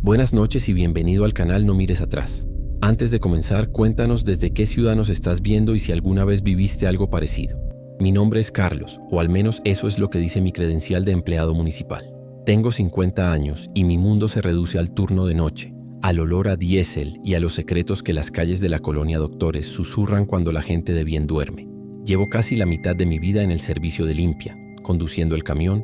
Buenas noches y bienvenido al canal No Mires Atrás. Antes de comenzar, cuéntanos desde qué ciudad nos estás viendo y si alguna vez viviste algo parecido. Mi nombre es Carlos, o al menos eso es lo que dice mi credencial de empleado municipal. Tengo 50 años y mi mundo se reduce al turno de noche, al olor a diésel y a los secretos que las calles de la colonia Doctores susurran cuando la gente de bien duerme. Llevo casi la mitad de mi vida en el servicio de limpia, conduciendo el camión,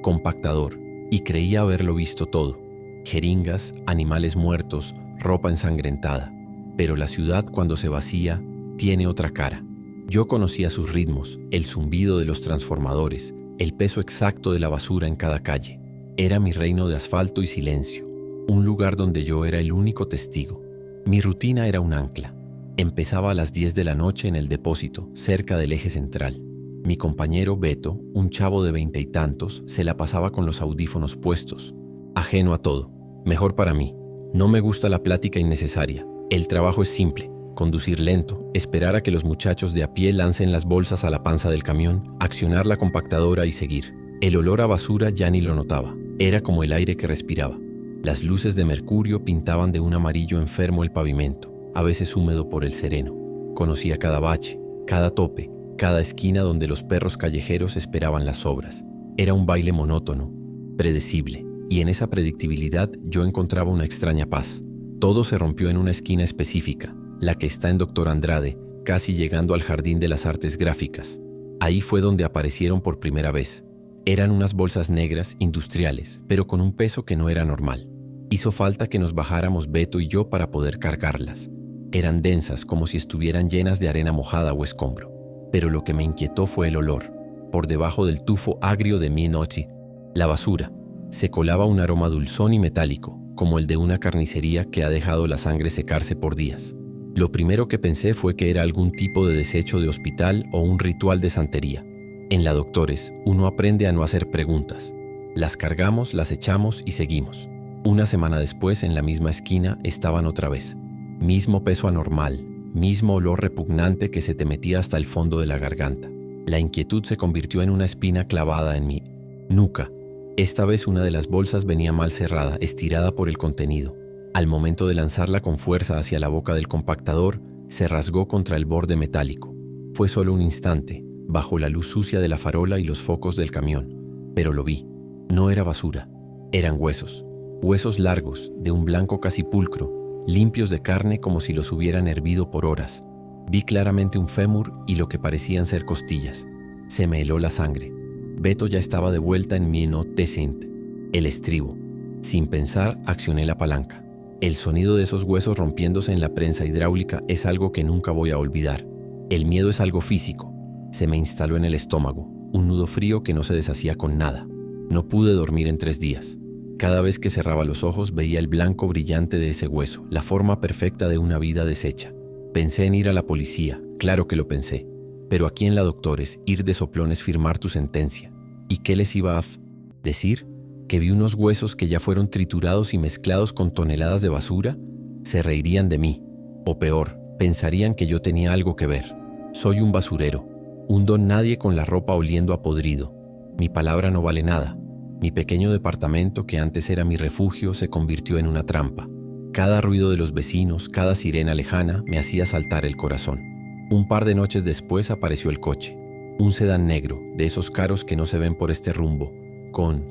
compactador, y creía haberlo visto todo. Jeringas, animales muertos, ropa ensangrentada. Pero la ciudad, cuando se vacía, tiene otra cara. Yo conocía sus ritmos, el zumbido de los transformadores, el peso exacto de la basura en cada calle. Era mi reino de asfalto y silencio, un lugar donde yo era el único testigo. Mi rutina era un ancla. Empezaba a las 10 de la noche en el depósito, cerca del eje central. Mi compañero Beto, un chavo de 20 y tantos, se la pasaba con los audífonos puestos, ajeno a todo. Mejor para mí. No me gusta la plática innecesaria. El trabajo es simple. Conducir lento, esperar a que los muchachos de a pie lancen las bolsas a la panza del camión, accionar la compactadora y seguir. El olor a basura ya ni lo notaba. Era como el aire que respiraba. Las luces de mercurio pintaban de un amarillo enfermo el pavimento, a veces húmedo por el sereno. Conocía cada bache, cada tope, cada esquina donde los perros callejeros esperaban las obras. Era un baile monótono, predecible. Y en esa predictibilidad yo encontraba una extraña paz. Todo se rompió en una esquina específica, la que está en Doctor Andrade, casi llegando al Jardín de las Artes Gráficas. Ahí fue donde aparecieron por primera vez. Eran unas bolsas negras, industriales, pero con un peso que no era normal. Hizo falta que nos bajáramos Beto y yo para poder cargarlas. Eran densas, como si estuvieran llenas de arena mojada o escombro. Pero lo que me inquietó fue el olor. Por debajo del tufo agrio de mi noche, la basura. Se colaba un aroma dulzón y metálico, como el de una carnicería que ha dejado la sangre secarse por días. Lo primero que pensé fue que era algún tipo de desecho de hospital o un ritual de santería. En la Doctores, uno aprende a no hacer preguntas. Las cargamos, las echamos y seguimos. Una semana después, en la misma esquina, estaban otra vez. Mismo peso anormal, mismo olor repugnante que se te metía hasta el fondo de la garganta. La inquietud se convirtió en una espina clavada en mi nuca. Esta vez una de las bolsas venía mal cerrada, estirada por el contenido. Al momento de lanzarla con fuerza hacia la boca del compactador, se rasgó contra el borde metálico. Fue solo un instante, bajo la luz sucia de la farola y los focos del camión. Pero lo vi. No era basura. Eran huesos. Huesos largos, de un blanco casi pulcro, limpios de carne como si los hubieran hervido por horas. Vi claramente un fémur y lo que parecían ser costillas. Se me heló la sangre. Beto ya estaba de vuelta en mi descent, el estribo. Sin pensar, accioné la palanca. El sonido de esos huesos rompiéndose en la prensa hidráulica es algo que nunca voy a olvidar. El miedo es algo físico. Se me instaló en el estómago, un nudo frío que no se deshacía con nada. No pude dormir en 3 días. Cada vez que cerraba los ojos veía el blanco brillante de ese hueso, la forma perfecta de una vida deshecha. Pensé en ir a la policía, claro que lo pensé. Pero aquí en la Doctores, ir de soplón es firmar tu sentencia. ¿Y qué les iba a decir? ¿Que vi unos huesos que ya fueron triturados y mezclados con toneladas de basura? Se reirían de mí. O peor, pensarían que yo tenía algo que ver. Soy un basurero, un don nadie con la ropa oliendo a podrido. Mi palabra no vale nada. Mi pequeño departamento, que antes era mi refugio, se convirtió en una trampa. Cada ruido de los vecinos, cada sirena lejana, me hacía saltar el corazón. Un par de noches después apareció el coche. Un sedán negro, de esos caros que no se ven por este rumbo, con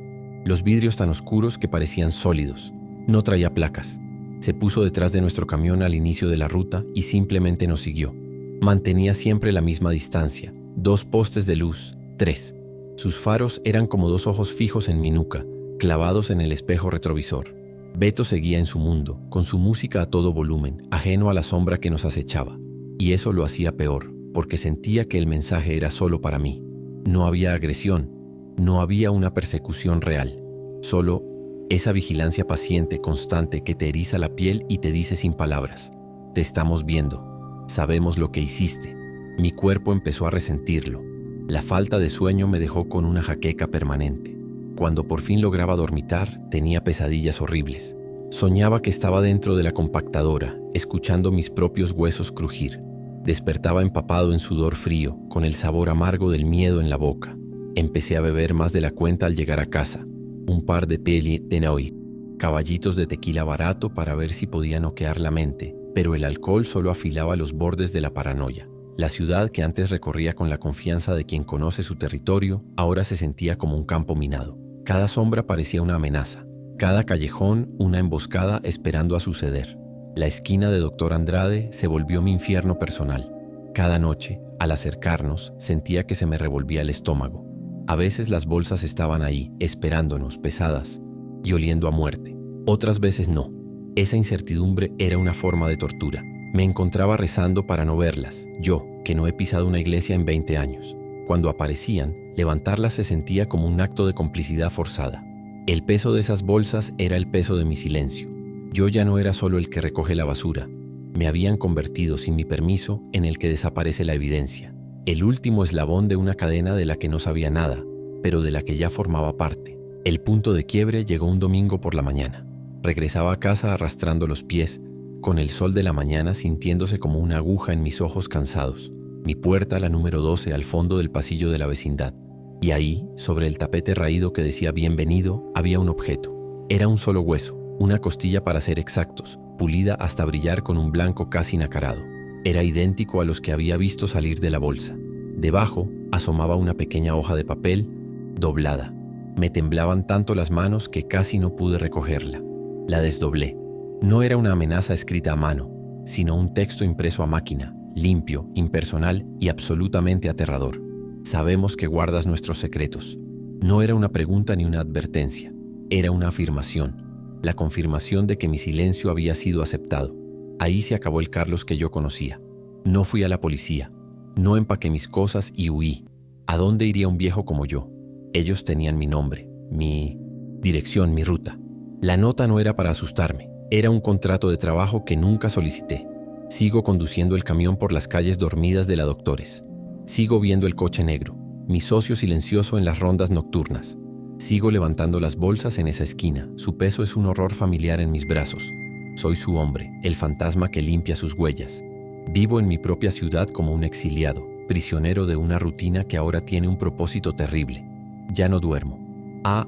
los vidrios tan oscuros que parecían sólidos. No traía placas. Se puso detrás de nuestro camión al inicio de la ruta y simplemente nos siguió. Mantenía siempre la misma distancia, 2 postes de luz, 3. Sus faros eran como 2 ojos fijos en mi nuca, clavados en el espejo retrovisor. Beto seguía en su mundo, con su música a todo volumen, ajeno a la sombra que nos acechaba. Y eso lo hacía peor, porque sentía que el mensaje era solo para mí. No había agresión, no había una persecución real, solo esa vigilancia paciente, constante, que te eriza la piel y te dice sin palabras: te estamos viendo, sabemos lo que hiciste. Mi cuerpo empezó a resentirlo. La falta de sueño me dejó con una jaqueca permanente. Cuando por fin lograba dormitar, tenía pesadillas horribles. Soñaba que estaba dentro de la compactadora, escuchando mis propios huesos crujir. Despertaba empapado en sudor frío, con el sabor amargo del miedo en la boca. Empecé a beber más de la cuenta al llegar a casa. Un par de peli de Naui. caballitos de tequila barato para ver si podía noquear la mente, pero el alcohol solo afilaba los bordes de la paranoia. La ciudad que antes recorría con la confianza de quien conoce su territorio, ahora se sentía como un campo minado. Cada sombra parecía una amenaza, cada callejón una emboscada esperando a suceder. La esquina de Dr. Andrade se volvió mi infierno personal. Cada noche, al acercarnos, sentía que se me revolvía el estómago. A veces las bolsas estaban ahí, esperándonos, pesadas y oliendo a muerte. Otras veces no. Esa incertidumbre era una forma de tortura. Me encontraba rezando para no verlas, yo, que no he pisado una iglesia en 20 años. Cuando aparecían, levantarlas se sentía como un acto de complicidad forzada. El peso de esas bolsas era el peso de mi silencio. Yo ya no era solo el que recoge la basura. Me habían convertido, sin mi permiso, en el que desaparece la evidencia. El último eslabón de una cadena de la que no sabía nada, pero de la que ya formaba parte. El punto de quiebre llegó un domingo por la mañana. Regresaba a casa arrastrando los pies, con el sol de la mañana sintiéndose como una aguja en mis ojos cansados. Mi puerta, la número 12, al fondo del pasillo de la vecindad. Y ahí, sobre el tapete raído que decía bienvenido, había un objeto. Era un solo hueso, una costilla para ser exactos, pulida hasta brillar con un blanco casi nacarado. Era idéntico a los que había visto salir de la bolsa. Debajo asomaba una pequeña hoja de papel, doblada. Me temblaban tanto las manos que casi no pude recogerla. La desdoblé. No era una amenaza escrita a mano, sino un texto impreso a máquina, limpio, impersonal y absolutamente aterrador. Sabemos que guardas nuestros secretos. No era una pregunta ni una advertencia. Era una afirmación. La confirmación de que mi silencio había sido aceptado. Ahí se acabó el Carlos que yo conocía. No fui a la policía. No empaqué mis cosas y huí. ¿A dónde iría un viejo como yo? Ellos tenían mi nombre, mi dirección, mi ruta. La nota no era para asustarme. Era un contrato de trabajo que nunca solicité. Sigo conduciendo el camión por las calles dormidas de la Doctores. Sigo viendo el coche negro, mi socio silencioso en las rondas nocturnas. Sigo levantando las bolsas en esa esquina. Su peso es un horror familiar en mis brazos. Soy su hombre, el fantasma que limpia sus huellas. Vivo en mi propia ciudad como un exiliado, prisionero de una rutina que ahora tiene un propósito terrible. Ya no duermo. A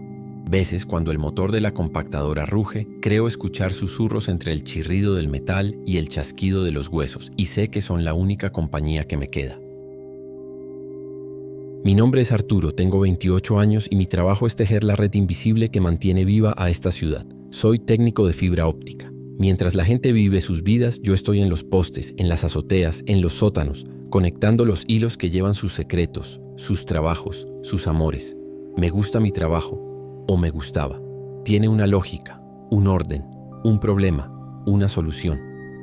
veces, cuando el motor de la compactadora ruge, creo escuchar susurros entre el chirrido del metal y el chasquido de los huesos, y sé que son la única compañía que me queda. Mi nombre es Arturo, tengo 28 años y mi trabajo es tejer la red invisible que mantiene viva a esta ciudad. Soy técnico de fibra óptica. Mientras la gente vive sus vidas, yo estoy en los postes, en las azoteas, en los sótanos, conectando los hilos que llevan sus secretos, sus trabajos, sus amores. Me gusta mi trabajo, o me gustaba. Tiene una lógica, un orden, un problema, una solución.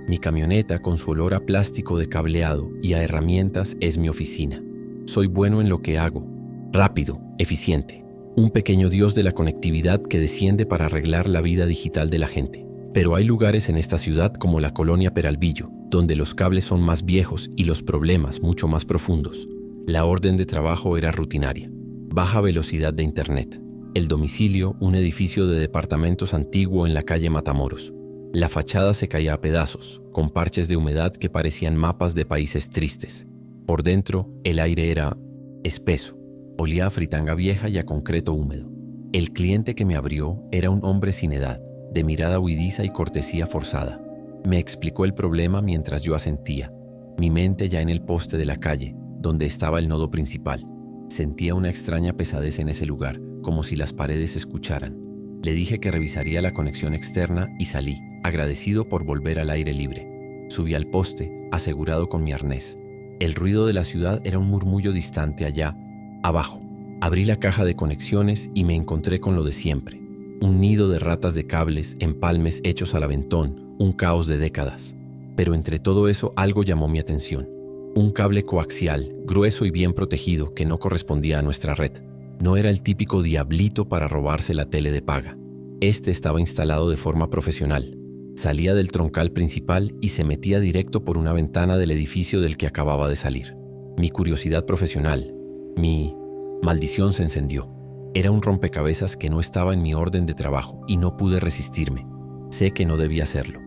Mi camioneta, con su olor a plástico de cableado y a herramientas, es mi oficina. Soy bueno en lo que hago, rápido, eficiente. Un pequeño dios de la conectividad que desciende para arreglar la vida digital de la gente. Pero hay lugares en esta ciudad como la colonia Peralvillo, donde los cables son más viejos y los problemas mucho más profundos. La orden de trabajo era rutinaria. Baja velocidad de internet. El domicilio, un edificio de departamentos antiguo en la calle Matamoros. La fachada se caía a pedazos, con parches de humedad que parecían mapas de países tristes. Por dentro, el aire era espeso. Olía a fritanga vieja y a concreto húmedo. El cliente que me abrió era un hombre sin edad, de mirada huidiza y cortesía forzada. Me explicó el problema mientras yo asentía, mi mente ya en el poste de la calle, donde estaba el nodo principal. Sentía una extraña pesadez en ese lugar, como si las paredes escucharan. Le dije que revisaría la conexión externa y salí, agradecido por volver al aire libre. Subí al poste, asegurado con mi arnés. El ruido de la ciudad era un murmullo distante allá, abajo. Abrí la caja de conexiones y me encontré con lo de siempre. Un nido de ratas de cables, empalmes hechos al aventón, un caos de décadas. Pero entre todo eso algo llamó mi atención. Un cable coaxial, grueso y bien protegido, que no correspondía a nuestra red. No era el típico diablito para robarse la tele de paga. Este estaba instalado de forma profesional. Salía del troncal principal y se metía directo por una ventana del edificio del que acababa de salir. Mi curiosidad profesional, mi maldición se encendió. Era un rompecabezas que no estaba en mi orden de trabajo y no pude resistirme. Sé que no debía hacerlo.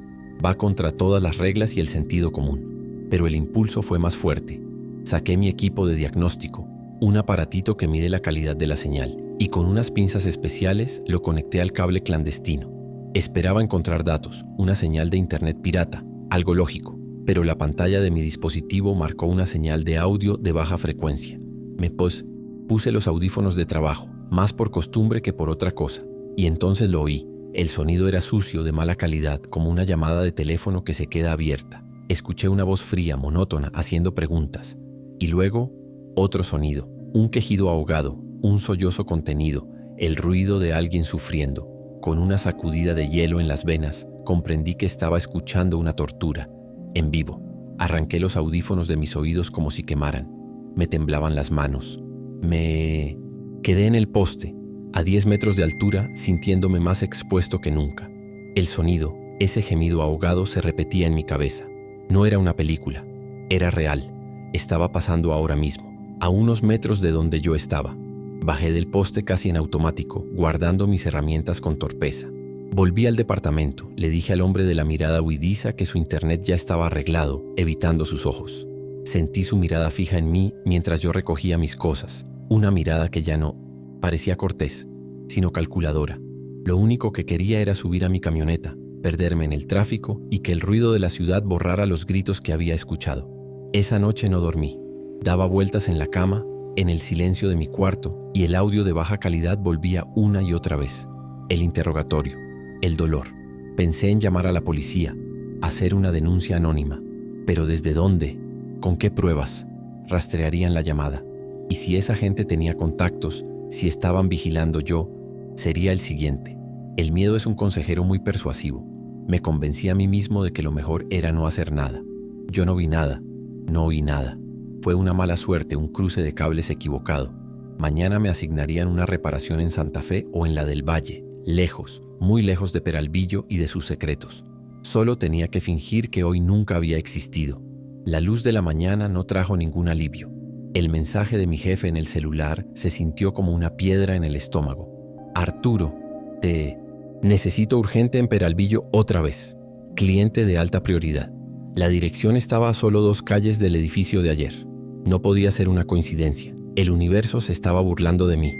Va contra todas las reglas y el sentido común. Pero el impulso fue más fuerte. Saqué mi equipo de diagnóstico, un aparatito que mide la calidad de la señal, y con unas pinzas especiales lo conecté al cable clandestino. Esperaba encontrar datos, una señal de internet pirata, algo lógico, pero la pantalla de mi dispositivo marcó una señal de audio de baja frecuencia. Puse los audífonos de trabajo, más por costumbre que por otra cosa, y entonces lo oí. El sonido era sucio, de mala calidad, como una llamada de teléfono que se queda abierta. Escuché una voz fría, monótona, haciendo preguntas. Y luego, otro sonido, un quejido ahogado, un sollozo contenido, el ruido de alguien sufriendo. Con una sacudida de hielo en las venas, comprendí que estaba escuchando una tortura, en vivo. Arranqué los audífonos de mis oídos como si quemaran. Me temblaban las manos. Me quedé en el poste, a 10 metros de altura, sintiéndome más expuesto que nunca. El sonido, ese gemido ahogado, se repetía en mi cabeza. No era una película, era real. Estaba pasando ahora mismo, a unos metros de donde yo estaba. Bajé del poste casi en automático, guardando mis herramientas con torpeza. Volví al departamento, le dije al hombre de la mirada huidiza que su internet ya estaba arreglado, evitando sus ojos. Sentí su mirada fija en mí mientras yo recogía mis cosas, una mirada que ya no parecía cortés, sino calculadora. Lo único que quería era subir a mi camioneta, perderme en el tráfico y que el ruido de la ciudad borrara los gritos que había escuchado. Esa noche no dormí. Daba vueltas en la cama, en el silencio de mi cuarto, y el audio de baja calidad volvía una y otra vez. El interrogatorio, el dolor. Pensé en llamar a la policía, hacer una denuncia anónima. Pero ¿desde dónde? ¿Con qué pruebas? Rastrearían la llamada. Y si esa gente tenía contactos, si estaban vigilando yo, sería el siguiente. El miedo es un consejero muy persuasivo. Me convencí a mí mismo de que lo mejor era no hacer nada. Yo no vi nada, no oí nada. Fue una mala suerte, un cruce de cables equivocado. Mañana me asignarían una reparación en Santa Fe o en la del Valle, lejos, muy lejos de Peralvillo y de sus secretos. Solo tenía que fingir que hoy nunca había existido. La luz de la mañana no trajo ningún alivio. El mensaje de mi jefe en el celular se sintió como una piedra en el estómago. Arturo, te necesito urgente en Peralvillo otra vez. Cliente de alta prioridad. La dirección estaba a solo 2 calles del edificio de ayer. No podía ser una coincidencia. El universo se estaba burlando de mí.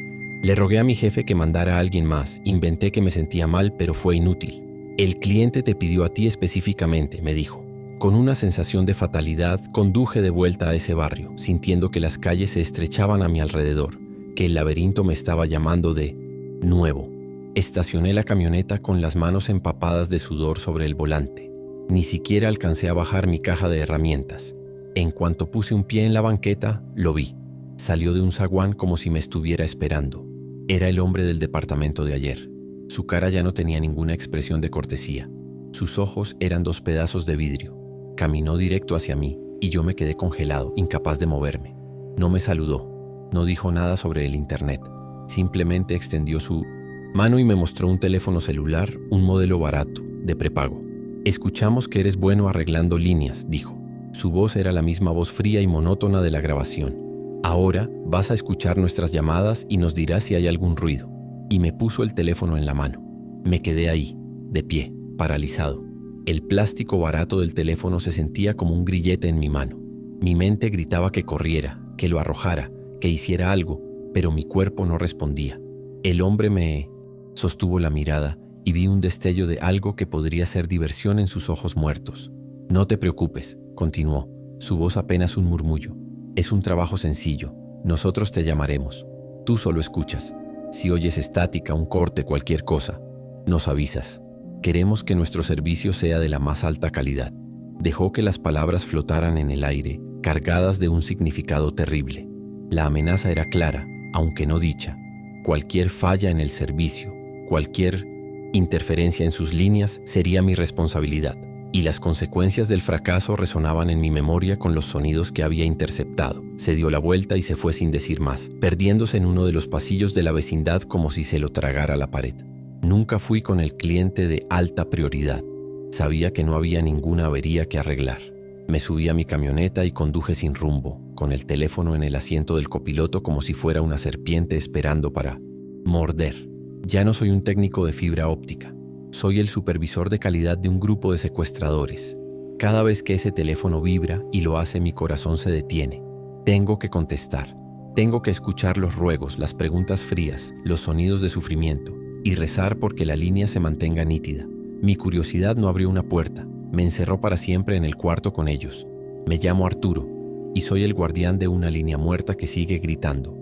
Le rogué a mi jefe que mandara a alguien más. Inventé que me sentía mal, pero fue inútil. El cliente te pidió a ti específicamente, me dijo. Con una sensación de fatalidad, conduje de vuelta a ese barrio, sintiendo que las calles se estrechaban a mi alrededor, que el laberinto me estaba llamando de nuevo. Estacioné la camioneta con las manos empapadas de sudor sobre el volante. Ni siquiera alcancé a bajar mi caja de herramientas. En cuanto puse un pie en la banqueta, lo vi. Salió de un zaguán como si me estuviera esperando. Era el hombre del departamento de ayer. Su cara ya no tenía ninguna expresión de cortesía. Sus ojos eran 2 pedazos de vidrio. Caminó directo hacia mí y yo me quedé congelado, incapaz de moverme. No me saludó, no dijo nada sobre el internet. Simplemente extendió su mano y me mostró un teléfono celular, un modelo barato, de prepago. Escuchamos que eres bueno arreglando líneas, dijo. Su voz era la misma voz fría y monótona de la grabación. Ahora vas a escuchar nuestras llamadas y nos dirás si hay algún ruido. Y me puso el teléfono en la mano. Me quedé ahí, de pie, paralizado. El plástico barato del teléfono se sentía como un grillete en mi mano. Mi mente gritaba que corriera, que lo arrojara, que hiciera algo, pero mi cuerpo no respondía. El hombre me sostuvo la mirada y vi un destello de algo que podría ser diversión en sus ojos muertos. No te preocupes, continuó, su voz apenas un murmullo. Es un trabajo sencillo, nosotros te llamaremos. Tú solo escuchas. Si oyes estática, un corte, cualquier cosa, nos avisas. Queremos que nuestro servicio sea de la más alta calidad. Dejó que las palabras flotaran en el aire, cargadas de un significado terrible. La amenaza era clara, aunque no dicha. Cualquier falla en el servicio, cualquier interferencia en sus líneas sería mi responsabilidad, y las consecuencias del fracaso resonaban en mi memoria con los sonidos que había interceptado. Se dio la vuelta y se fue sin decir más, perdiéndose en uno de los pasillos de la vecindad como si se lo tragara la pared. Nunca fui con el cliente de alta prioridad. Sabía que no había ninguna avería que arreglar. Me subí a mi camioneta y conduje sin rumbo, con el teléfono en el asiento del copiloto como si fuera una serpiente esperando para morder. Ya no soy un técnico de fibra óptica. Soy el supervisor de calidad de un grupo de secuestradores. Cada vez que ese teléfono vibra y lo hace, mi corazón se detiene. Tengo que contestar. Tengo que escuchar los ruegos, las preguntas frías, los sonidos de sufrimiento. y rezar porque la línea se mantenga nítida. Mi curiosidad no abrió una puerta, me encerró para siempre en el cuarto con ellos. Me llamo Arturo y soy el guardián de una línea muerta que sigue gritando.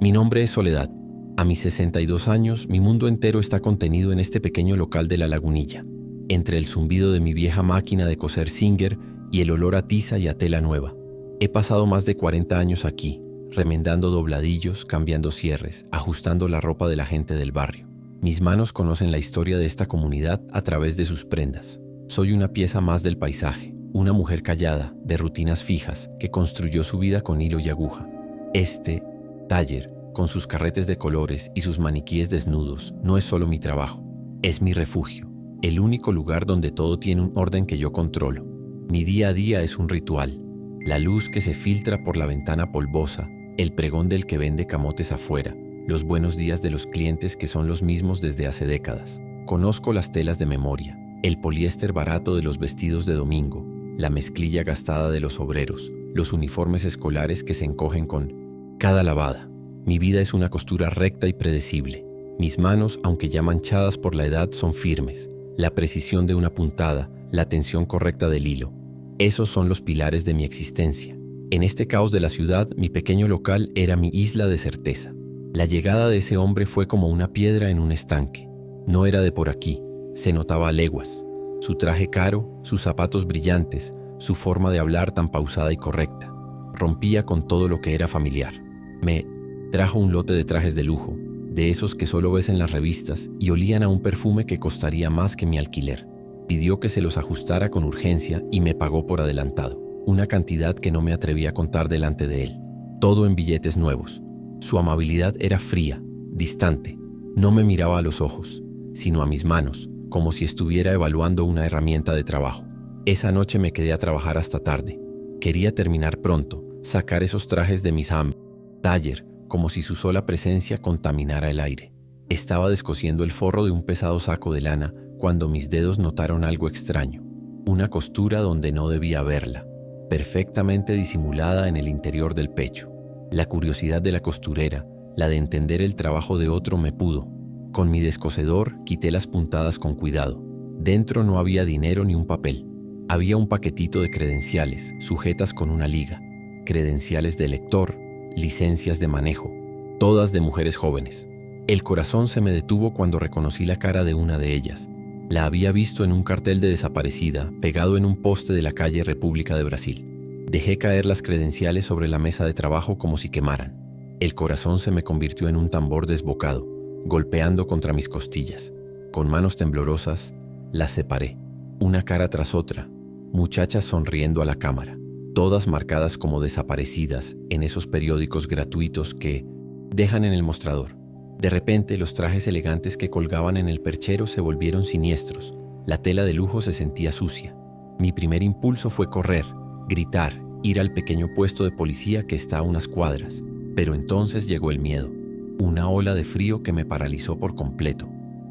Mi nombre es Soledad. A mis 62 años, mi mundo entero está contenido en este pequeño local de La Lagunilla, entre el zumbido de mi vieja máquina de coser Singer y el olor a tiza y a tela nueva. He pasado más de 40 años aquí, remendando dobladillos, cambiando cierres, ajustando la ropa de la gente del barrio. Mis manos conocen la historia de esta comunidad a través de sus prendas. Soy una pieza más del paisaje, una mujer callada, de rutinas fijas, que construyó su vida con hilo y aguja. Este taller, con sus carretes de colores y sus maniquíes desnudos, no es solo mi trabajo, es mi refugio, el único lugar donde todo tiene un orden que yo controlo. Mi día a día es un ritual. La luz que se filtra por la ventana polvosa, el pregón del que vende camotes afuera, los buenos días de los clientes que son los mismos desde hace décadas. Conozco las telas de memoria, el poliéster barato de los vestidos de domingo, la mezclilla gastada de los obreros, los uniformes escolares que se encogen con cada lavada. Mi vida es una costura recta y predecible. Mis manos, aunque ya manchadas por la edad, son firmes. La precisión de una puntada, la tensión correcta del hilo. Esos son los pilares de mi existencia. En este caos de la ciudad, mi pequeño local era mi isla de certeza. La llegada de ese hombre fue como una piedra en un estanque. No era de por aquí, se notaba a leguas. Su traje caro, sus zapatos brillantes, su forma de hablar tan pausada y correcta. Rompía con todo lo que era familiar. Me trajo un lote de trajes de lujo, de esos que solo ves en las revistas y olían a un perfume que costaría más que mi alquiler. Pidió que se los ajustara con urgencia y me pagó por adelantado, una cantidad que no me atreví a contar delante de él. Todo en billetes nuevos. Su amabilidad era fría, distante. No me miraba a los ojos, sino a mis manos, como si estuviera evaluando una herramienta de trabajo. Esa noche me quedé a trabajar hasta tarde. Quería terminar pronto, sacar esos trajes de mis taller, como si su sola presencia contaminara el aire. Estaba descosiendo el forro de un pesado saco de lana cuando mis dedos notaron algo extraño. Una costura donde no debía haberla, perfectamente disimulada en el interior del pecho. La curiosidad de la costurera, la de entender el trabajo de otro, me pudo. Con mi descosedor quité las puntadas con cuidado. Dentro no había dinero ni un papel. Había un paquetito de credenciales, sujetas con una liga. Credenciales de lector, licencias de manejo, todas de mujeres jóvenes. El corazón se me detuvo cuando reconocí la cara de una de ellas. La había visto en un cartel de desaparecida, pegado en un poste de la calle República de Brasil. Dejé caer las credenciales sobre la mesa de trabajo como si quemaran. El corazón se me convirtió en un tambor desbocado, golpeando contra mis costillas. Con manos temblorosas, las separé, una cara tras otra, muchachas sonriendo a la cámara, todas marcadas como desaparecidas en esos periódicos gratuitos que dejan en el mostrador. De repente, los trajes elegantes que colgaban en el perchero se volvieron siniestros. La tela de lujo se sentía sucia. Mi primer impulso fue correr, gritar, ir al pequeño puesto de policía que está a unas cuadras. Pero entonces llegó el miedo, una ola de frío que me paralizó por completo.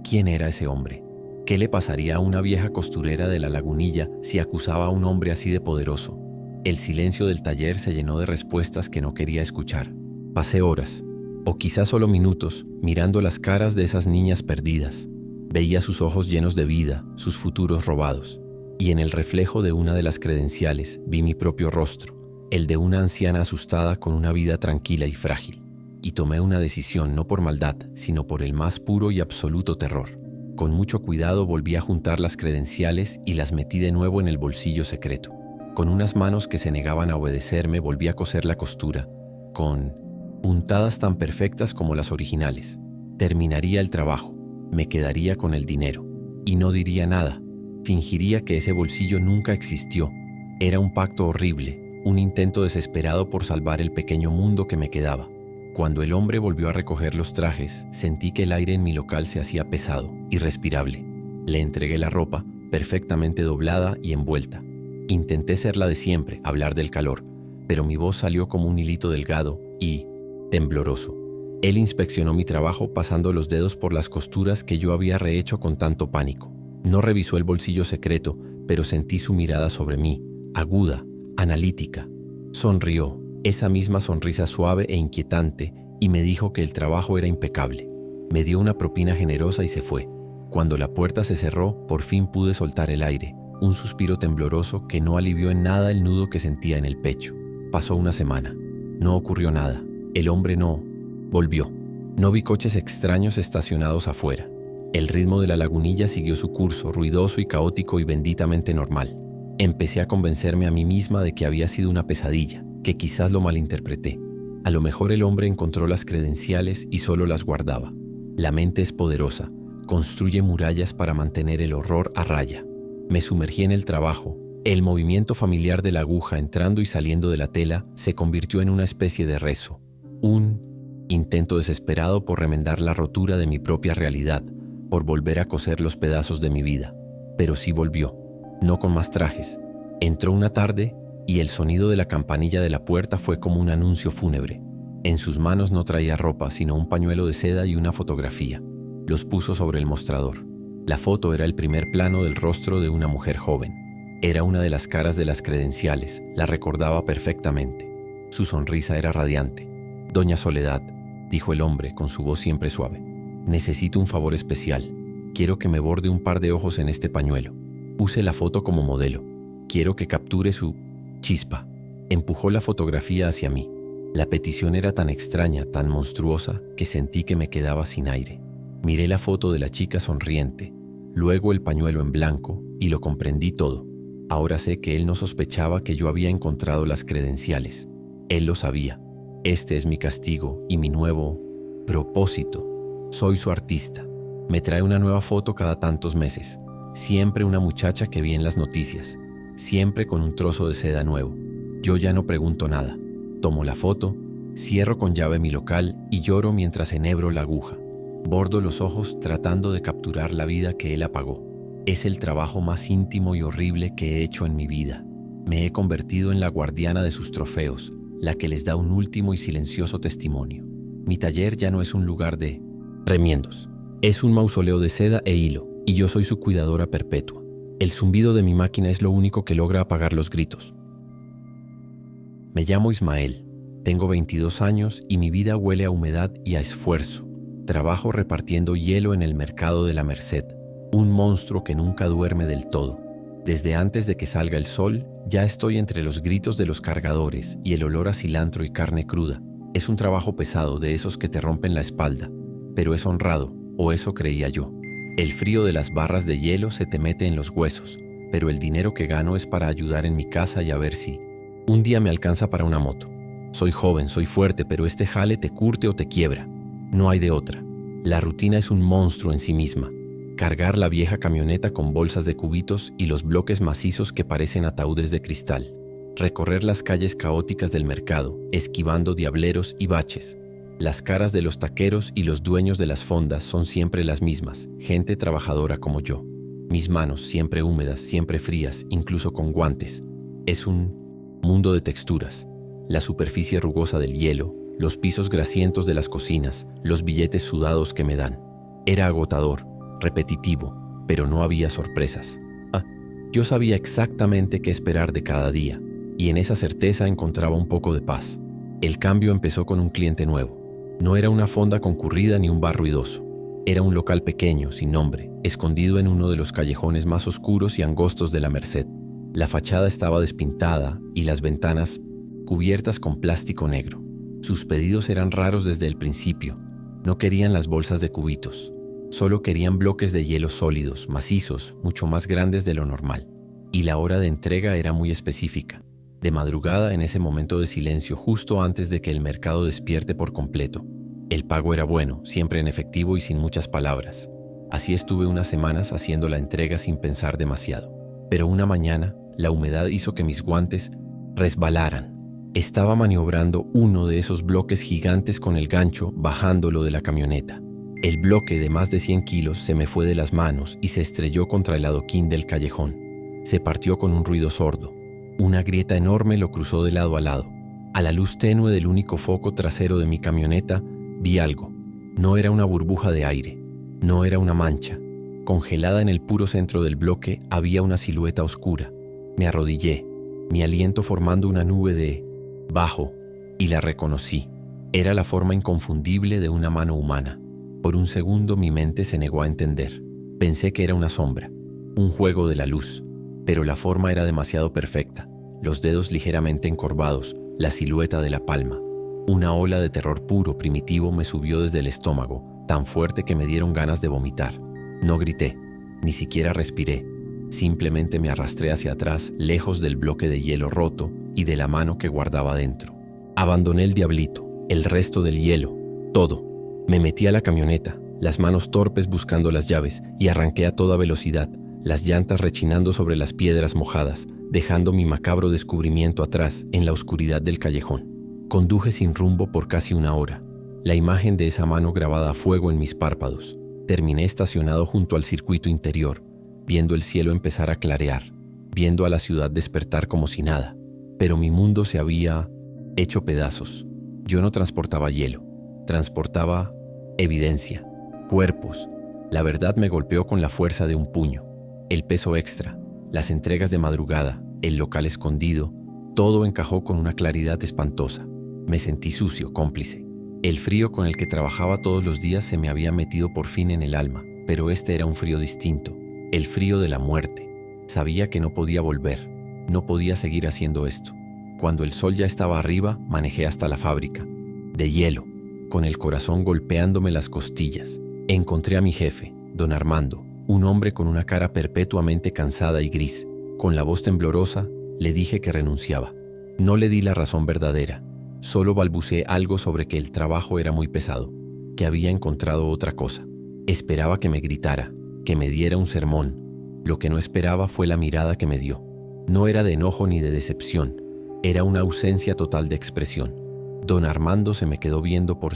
¿Quién era ese hombre? ¿Qué le pasaría a una vieja costurera de La Lagunilla si acusaba a un hombre así de poderoso? El silencio del taller se llenó de respuestas que no quería escuchar. Pasé horas, o quizás solo minutos, mirando las caras de esas niñas perdidas. Veía sus ojos llenos de vida, sus futuros robados. Y en el reflejo de una de las credenciales vi mi propio rostro, el de una anciana asustada con una vida tranquila y frágil. Y tomé una decisión no por maldad, sino por el más puro y absoluto terror. Con mucho cuidado volví a juntar las credenciales y las metí de nuevo en el bolsillo secreto. Con unas manos que se negaban a obedecerme volví a coser la costura, con puntadas tan perfectas como las originales. Terminaría el trabajo, me quedaría con el dinero, y no diría nada. Fingiría que ese bolsillo nunca existió. Era un pacto horrible, un intento desesperado por salvar el pequeño mundo que me quedaba. Cuando el hombre volvió a recoger los trajes, sentí que el aire en mi local se hacía pesado, irrespirable. Le entregué la ropa, perfectamente doblada y envuelta. Intenté ser la de siempre, hablar del calor, pero mi voz salió como un hilito delgado y tembloroso. Él inspeccionó mi trabajo pasando los dedos por las costuras que yo había rehecho con tanto pánico. No revisó el bolsillo secreto, pero sentí su mirada sobre mí, aguda, analítica. Sonrió, esa misma sonrisa suave e inquietante, y me dijo que el trabajo era impecable. Me dio una propina generosa y se fue. Cuando la puerta se cerró, por fin pude soltar el aire, un suspiro tembloroso que no alivió en nada el nudo que sentía en el pecho. Pasó una semana. No ocurrió nada. El hombre no volvió. No vi coches extraños estacionados afuera. El ritmo de la lagunilla siguió su curso, ruidoso y caótico y benditamente normal. Empecé a convencerme a mí misma de que había sido una pesadilla, que quizás lo malinterpreté. A lo mejor el hombre encontró las credenciales y solo las guardaba. La mente es poderosa, construye murallas para mantener el horror a raya. Me sumergí en el trabajo. El movimiento familiar de la aguja entrando y saliendo de la tela se convirtió en una especie de rezo. Un intento desesperado por remendar la rotura de mi propia realidad, por volver a coser los pedazos de mi vida. Pero sí volvió, no con más trajes. Entró una tarde y el sonido de la campanilla de la puerta fue como un anuncio fúnebre. En sus manos no traía ropa, sino un pañuelo de seda y una fotografía. Los puso sobre el mostrador. La foto era el primer plano del rostro de una mujer joven. Era una de las caras de las credenciales, la recordaba perfectamente. Su sonrisa era radiante. «Doña Soledad», dijo el hombre con su voz siempre suave, «necesito un favor especial. Quiero que me borde un par de ojos en este pañuelo. Use la foto como modelo. Quiero que capture su chispa». Empujó la fotografía hacia mí. La petición era tan extraña, tan monstruosa, que sentí que me quedaba sin aire. Miré la foto de la chica sonriente, luego el pañuelo en blanco, y lo comprendí todo. Ahora sé que él no sospechaba que yo había encontrado las credenciales. Él lo sabía. Este es mi castigo y mi nuevo propósito. Soy su artista. Me trae una nueva foto cada tantos meses. Siempre una muchacha que vi en las noticias. Siempre con un trozo de seda nuevo. Yo ya no pregunto nada. Tomo la foto, cierro con llave mi local y lloro mientras enhebro la aguja. Bordo los ojos tratando de capturar la vida que él apagó. Es el trabajo más íntimo y horrible que he hecho en mi vida. Me he convertido en la guardiana de sus trofeos, la que les da un último y silencioso testimonio. Mi taller ya no es un lugar de remiendos. Es un mausoleo de seda e hilo, y yo soy su cuidadora perpetua. El zumbido de mi máquina es lo único que logra apagar los gritos. Me llamo Ismael, tengo 22 años y mi vida huele a humedad y a esfuerzo. Trabajo repartiendo hielo en el mercado de la Merced, un monstruo que nunca duerme del todo. Desde antes de que salga el sol, ya estoy entre los gritos de los cargadores y el olor a cilantro y carne cruda. Es un trabajo pesado, de esos que te rompen la espalda, pero es honrado, o eso creía yo. El frío de las barras de hielo se te mete en los huesos, pero el dinero que gano es para ayudar en mi casa y a ver si un día me alcanza para una moto. Soy joven, soy fuerte, pero este jale te curte o te quiebra. No hay de otra. La rutina es un monstruo en sí misma. Cargar la vieja camioneta con bolsas de cubitos y los bloques macizos que parecen ataúdes de cristal. Recorrer las calles caóticas del mercado, esquivando diableros y baches. Las caras de los taqueros y los dueños de las fondas son siempre las mismas, gente trabajadora como yo. Mis manos siempre húmedas, siempre frías, incluso con guantes. Es un mundo de texturas. La superficie rugosa del hielo, los pisos grasientos de las cocinas, los billetes sudados que me dan. Era agotador, repetitivo, pero no había sorpresas. Yo sabía exactamente qué esperar de cada día, y en esa certeza encontraba un poco de paz. El cambio empezó con un cliente nuevo. No era una fonda concurrida ni un bar ruidoso. Era un local pequeño, sin nombre, escondido en uno de los callejones más oscuros y angostos de la Merced. La fachada estaba despintada y las ventanas cubiertas con plástico negro. Sus pedidos eran raros desde el principio. No querían las bolsas de cubitos. Solo querían bloques de hielo sólidos, macizos, mucho más grandes de lo normal. Y la hora de entrega era muy específica. De madrugada, en ese momento de silencio, justo antes de que el mercado despierte por completo. El pago era bueno, siempre en efectivo y sin muchas palabras. Así estuve unas semanas haciendo la entrega sin pensar demasiado. Pero una mañana, la humedad hizo que mis guantes resbalaran. Estaba maniobrando uno de esos bloques gigantes con el gancho, bajándolo de la camioneta. El bloque de más de 100 kilos se me fue de las manos y se estrelló contra el adoquín del callejón. Se partió con un ruido sordo. Una grieta enorme lo cruzó de lado a lado. A la luz tenue del único foco trasero de mi camioneta, vi algo. No era una burbuja de aire. No era una mancha. Congelada en el puro centro del bloque había una silueta oscura. Me arrodillé, mi aliento formando una nube de bajo, y la reconocí. Era la forma inconfundible de una mano humana. Por un segundo mi mente se negó a entender. Pensé que era una sombra, un juego de la luz, pero la forma era demasiado perfecta, los dedos ligeramente encorvados, la silueta de la palma. Una ola de terror puro, primitivo, me subió desde el estómago, tan fuerte que me dieron ganas de vomitar. No grité, ni siquiera respiré. Simplemente me arrastré hacia atrás, lejos del bloque de hielo roto y de la mano que guardaba dentro. Abandoné el diablito, el resto del hielo, todo. Me metí a la camioneta, las manos torpes buscando las llaves, y arranqué a toda velocidad, las llantas rechinando sobre las piedras mojadas, dejando mi macabro descubrimiento atrás en la oscuridad del callejón. Conduje sin rumbo por casi una hora, la imagen de esa mano grabada a fuego en mis párpados. Terminé estacionado junto al circuito interior, viendo el cielo empezar a clarear, viendo a la ciudad despertar como si nada. Pero mi mundo se había hecho pedazos. Yo no transportaba hielo, transportaba evidencia, cuerpos. La verdad me golpeó con la fuerza de un puño. El peso extra, las entregas de madrugada, el local escondido, todo encajó con una claridad espantosa. Me sentí sucio, cómplice. El frío con el que trabajaba todos los días se me había metido por fin en el alma, pero este era un frío distinto, el frío de la muerte. Sabía que no podía volver, no podía seguir haciendo esto. Cuando el sol ya estaba arriba, manejé hasta la fábrica, de hielo, con el corazón golpeándome las costillas. Encontré a mi jefe, don Armando, un hombre con una cara perpetuamente cansada y gris. Con la voz temblorosa, le dije que renunciaba. No le di la razón verdadera. Solo balbuceé algo sobre que el trabajo era muy pesado, que había encontrado otra cosa. Esperaba que me gritara, que me diera un sermón. Lo que no esperaba fue la mirada que me dio. No era de enojo ni de decepción, era una ausencia total de expresión. Don Armando se me quedó viendo por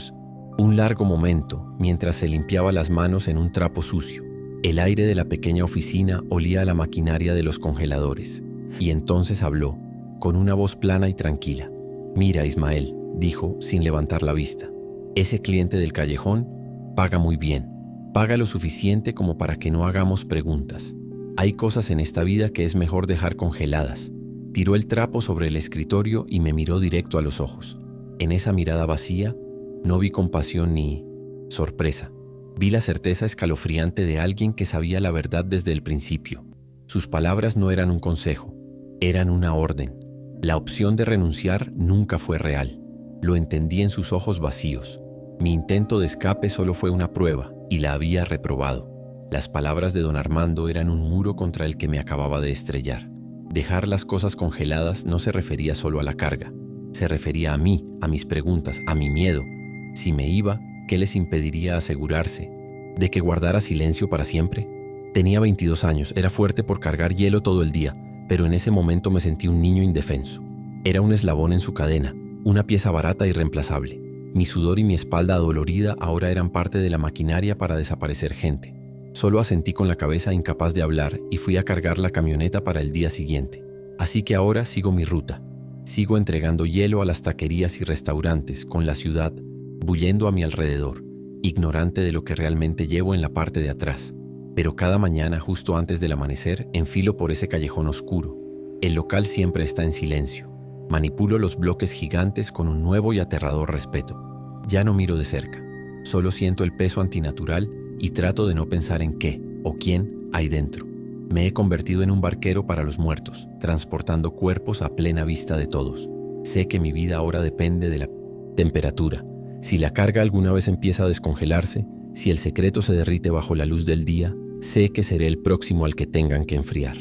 un largo momento, mientras se limpiaba las manos en un trapo sucio. El aire de la pequeña oficina olía a la maquinaria de los congeladores. Y entonces habló, con una voz plana y tranquila. «Mira, Ismael», dijo sin levantar la vista, «ese cliente del callejón paga muy bien. Paga lo suficiente como para que no hagamos preguntas. Hay cosas en esta vida que es mejor dejar congeladas». Tiró el trapo sobre el escritorio y me miró directo a los ojos. En esa mirada vacía no vi compasión ni sorpresa. Vi la certeza escalofriante de alguien que sabía la verdad desde el principio. Sus palabras no eran un consejo, eran una orden. La opción de renunciar nunca fue real. Lo entendí en sus ojos vacíos. Mi intento de escape solo fue una prueba y la había reprobado. Las palabras de don Armando eran un muro contra el que me acababa de estrellar. Dejar las cosas congeladas no se refería solo a la carga. Se refería a mí, a mis preguntas, a mi miedo. Si me iba, ¿qué les impediría asegurarse de que guardara silencio para siempre? Tenía 22 años, era fuerte por cargar hielo todo el día, pero en ese momento me sentí un niño indefenso. Era un eslabón en su cadena, una pieza barata y reemplazable. Mi sudor y mi espalda adolorida ahora eran parte de la maquinaria para desaparecer gente. Solo asentí con la cabeza, incapaz de hablar, y fui a cargar la camioneta para el día siguiente. Así que ahora sigo mi ruta. Sigo entregando hielo a las taquerías y restaurantes, con la ciudad bullendo a mi alrededor, ignorante de lo que realmente llevo en la parte de atrás. Pero cada mañana, justo antes del amanecer, enfilo por ese callejón oscuro. El local siempre está en silencio. Manipulo los bloques gigantes con un nuevo y aterrador respeto. Ya no miro de cerca. Solo siento el peso antinatural y trato de no pensar en qué o quién hay dentro. Me he convertido en un barquero para los muertos, transportando cuerpos a plena vista de todos. Sé que mi vida ahora depende de la temperatura. Si la carga alguna vez empieza a descongelarse, si el secreto se derrite bajo la luz del día, sé que seré el próximo al que tengan que enfriar.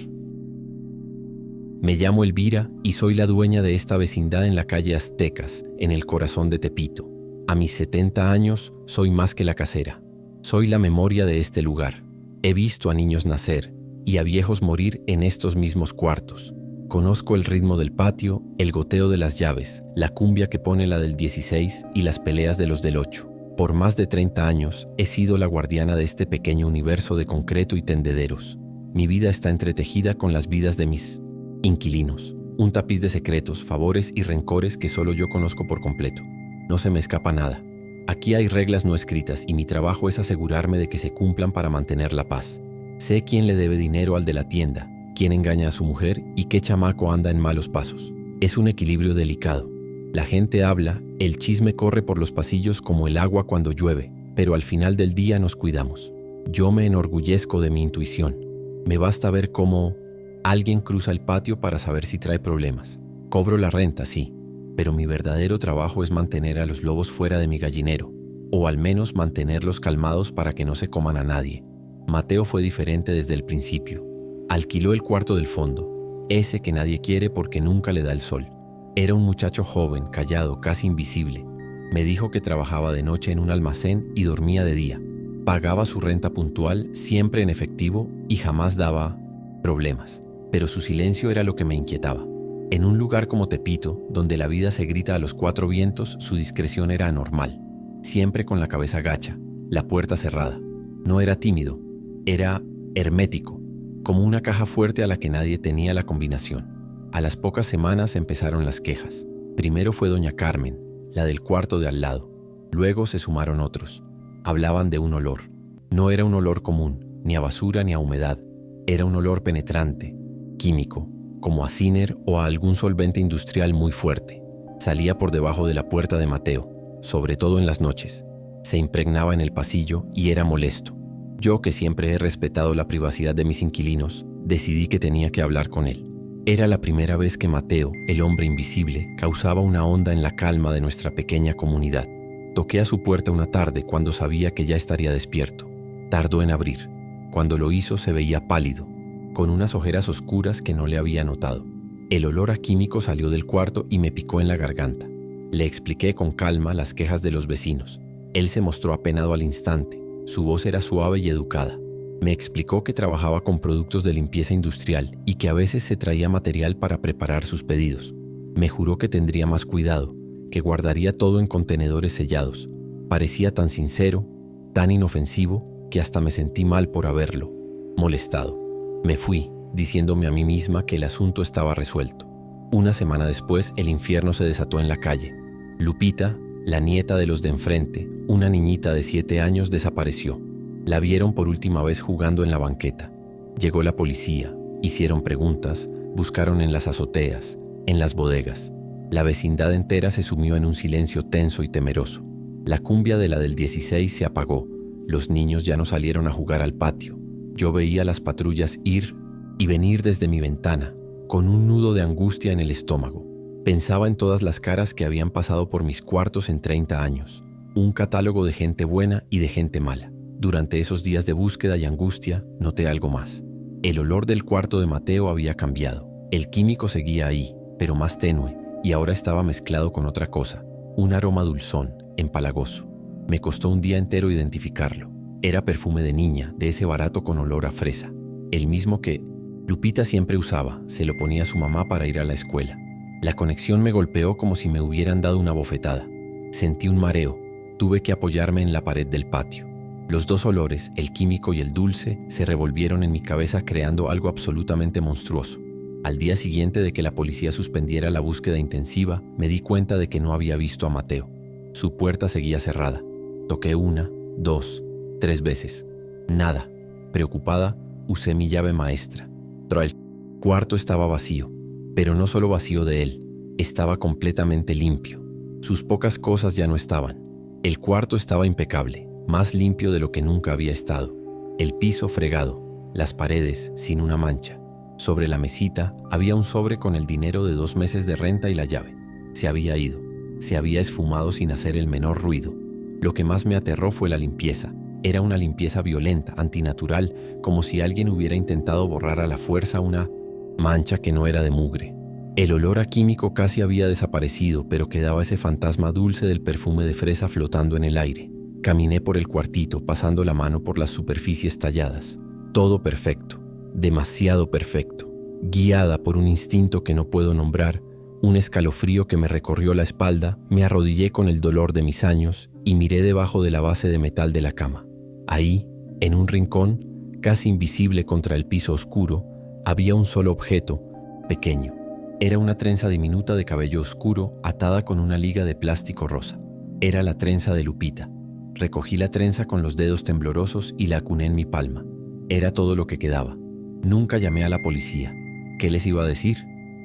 Me llamo Elvira y soy la dueña de esta vecindad en la calle Aztecas, en el corazón de Tepito. A mis 70 años, soy más que la casera. Soy la memoria de este lugar. He visto a niños nacer y a viejos morir en estos mismos cuartos. Conozco el ritmo del patio, el goteo de las llaves, la cumbia que pone la del 16 y las peleas de los del 8. Por más de 30 años he sido la guardiana de este pequeño universo de concreto y tendederos. Mi vida está entretejida con las vidas de mis inquilinos. Un tapiz de secretos, favores y rencores que solo yo conozco por completo. No se me escapa nada. Aquí hay reglas no escritas y mi trabajo es asegurarme de que se cumplan para mantener la paz. Sé quién le debe dinero al de la tienda, quién engaña a su mujer y qué chamaco anda en malos pasos. Es un equilibrio delicado. La gente habla, el chisme corre por los pasillos como el agua cuando llueve, pero al final del día nos cuidamos. Yo me enorgullezco de mi intuición. Me basta ver cómo alguien cruza el patio para saber si trae problemas. Cobro la renta, sí, pero mi verdadero trabajo es mantener a los lobos fuera de mi gallinero, o al menos mantenerlos calmados para que no se coman a nadie. Mateo fue diferente desde el principio. Alquiló el cuarto del fondo, ese que nadie quiere porque nunca le da el sol. Era un muchacho joven, callado, casi invisible. Me dijo que trabajaba de noche en un almacén y dormía de día. Pagaba su renta puntual, siempre en efectivo, y jamás daba problemas. Pero su silencio era lo que me inquietaba. En un lugar como Tepito, donde la vida se grita a los cuatro vientos, su discreción era anormal. Siempre con la cabeza gacha, la puerta cerrada. No era tímido, era hermético, como una caja fuerte a la que nadie tenía la combinación. A las pocas semanas empezaron las quejas. Primero fue doña Carmen, la del cuarto de al lado. Luego se sumaron otros. Hablaban de un olor. No era un olor común, ni a basura ni a humedad. Era un olor penetrante, químico, como a thinner o a algún solvente industrial muy fuerte. Salía por debajo de la puerta de Mateo, sobre todo en las noches. Se impregnaba en el pasillo y era molesto. Yo, que siempre he respetado la privacidad de mis inquilinos, decidí que tenía que hablar con él. Era la primera vez que Mateo, el hombre invisible, causaba una onda en la calma de nuestra pequeña comunidad. Toqué a su puerta una tarde cuando sabía que ya estaría despierto. Tardó en abrir. Cuando lo hizo se veía pálido, con unas ojeras oscuras que no le había notado. El olor a químico salió del cuarto y me picó en la garganta. Le expliqué con calma las quejas de los vecinos. Él se mostró apenado al instante. Su voz era suave y educada. Me explicó que trabajaba con productos de limpieza industrial y que a veces se traía material para preparar sus pedidos. Me juró que tendría más cuidado, que guardaría todo en contenedores sellados. Parecía tan sincero, tan inofensivo, que hasta me sentí mal por haberlo molestado. Me fui, diciéndome a mí misma que el asunto estaba resuelto. Una semana después, el infierno se desató en la calle. Lupita, la nieta de los de enfrente, una niñita de 7 años, desapareció. La vieron por última vez jugando en la banqueta. Llegó la policía, hicieron preguntas, buscaron en las azoteas, en las bodegas. La vecindad entera se sumió en un silencio tenso y temeroso. La cumbia de la del 16 se apagó. Los niños ya no salieron a jugar al patio. Yo veía las patrullas ir y venir desde mi ventana, con un nudo de angustia en el estómago. Pensaba en todas las caras que habían pasado por mis cuartos en 30 años. Un catálogo de gente buena y de gente mala. Durante esos días de búsqueda y angustia, noté algo más. El olor del cuarto de Mateo había cambiado. El químico seguía ahí, pero más tenue, y ahora estaba mezclado con otra cosa. Un aroma dulzón, empalagoso. Me costó un día entero identificarlo. Era perfume de niña, de ese barato con olor a fresa. El mismo que Lupita siempre usaba, se lo ponía a su mamá para ir a la escuela. La conexión me golpeó como si me hubieran dado una bofetada. Sentí un mareo. Tuve que apoyarme en la pared del patio. Los dos olores, el químico y el dulce, se revolvieron en mi cabeza creando algo absolutamente monstruoso. Al día siguiente de que la policía suspendiera la búsqueda intensiva, me di cuenta de que no había visto a Mateo. Su puerta seguía cerrada. Toqué 1, 2, 3 veces. Nada. Preocupada, usé mi llave maestra. Pero el cuarto estaba vacío. Pero no solo vacío de él, estaba completamente limpio. Sus pocas cosas ya no estaban. El cuarto estaba impecable, más limpio de lo que nunca había estado. El piso fregado, las paredes sin una mancha. Sobre la mesita había un sobre con el dinero de 2 meses de renta y la llave. Se había ido, se había esfumado sin hacer el menor ruido. Lo que más me aterró fue la limpieza. Era una limpieza violenta, antinatural, como si alguien hubiera intentado borrar a la fuerza una mancha que no era de mugre. El olor a químico casi había desaparecido, pero quedaba ese fantasma dulce del perfume de fresa flotando en el aire. Caminé por el cuartito, pasando la mano por las superficies talladas. Todo perfecto, demasiado perfecto. Guiada por un instinto que no puedo nombrar, un escalofrío que me recorrió la espalda, me arrodillé con el dolor de mis años y miré debajo de la base de metal de la cama. Ahí, en un rincón, casi invisible contra el piso oscuro, había un solo objeto, pequeño. Era una trenza diminuta de cabello oscuro atada con una liga de plástico rosa. Era la trenza de Lupita. Recogí la trenza con los dedos temblorosos y la acuné en mi palma. Era todo lo que quedaba. Nunca llamé a la policía. ¿Qué les iba a decir?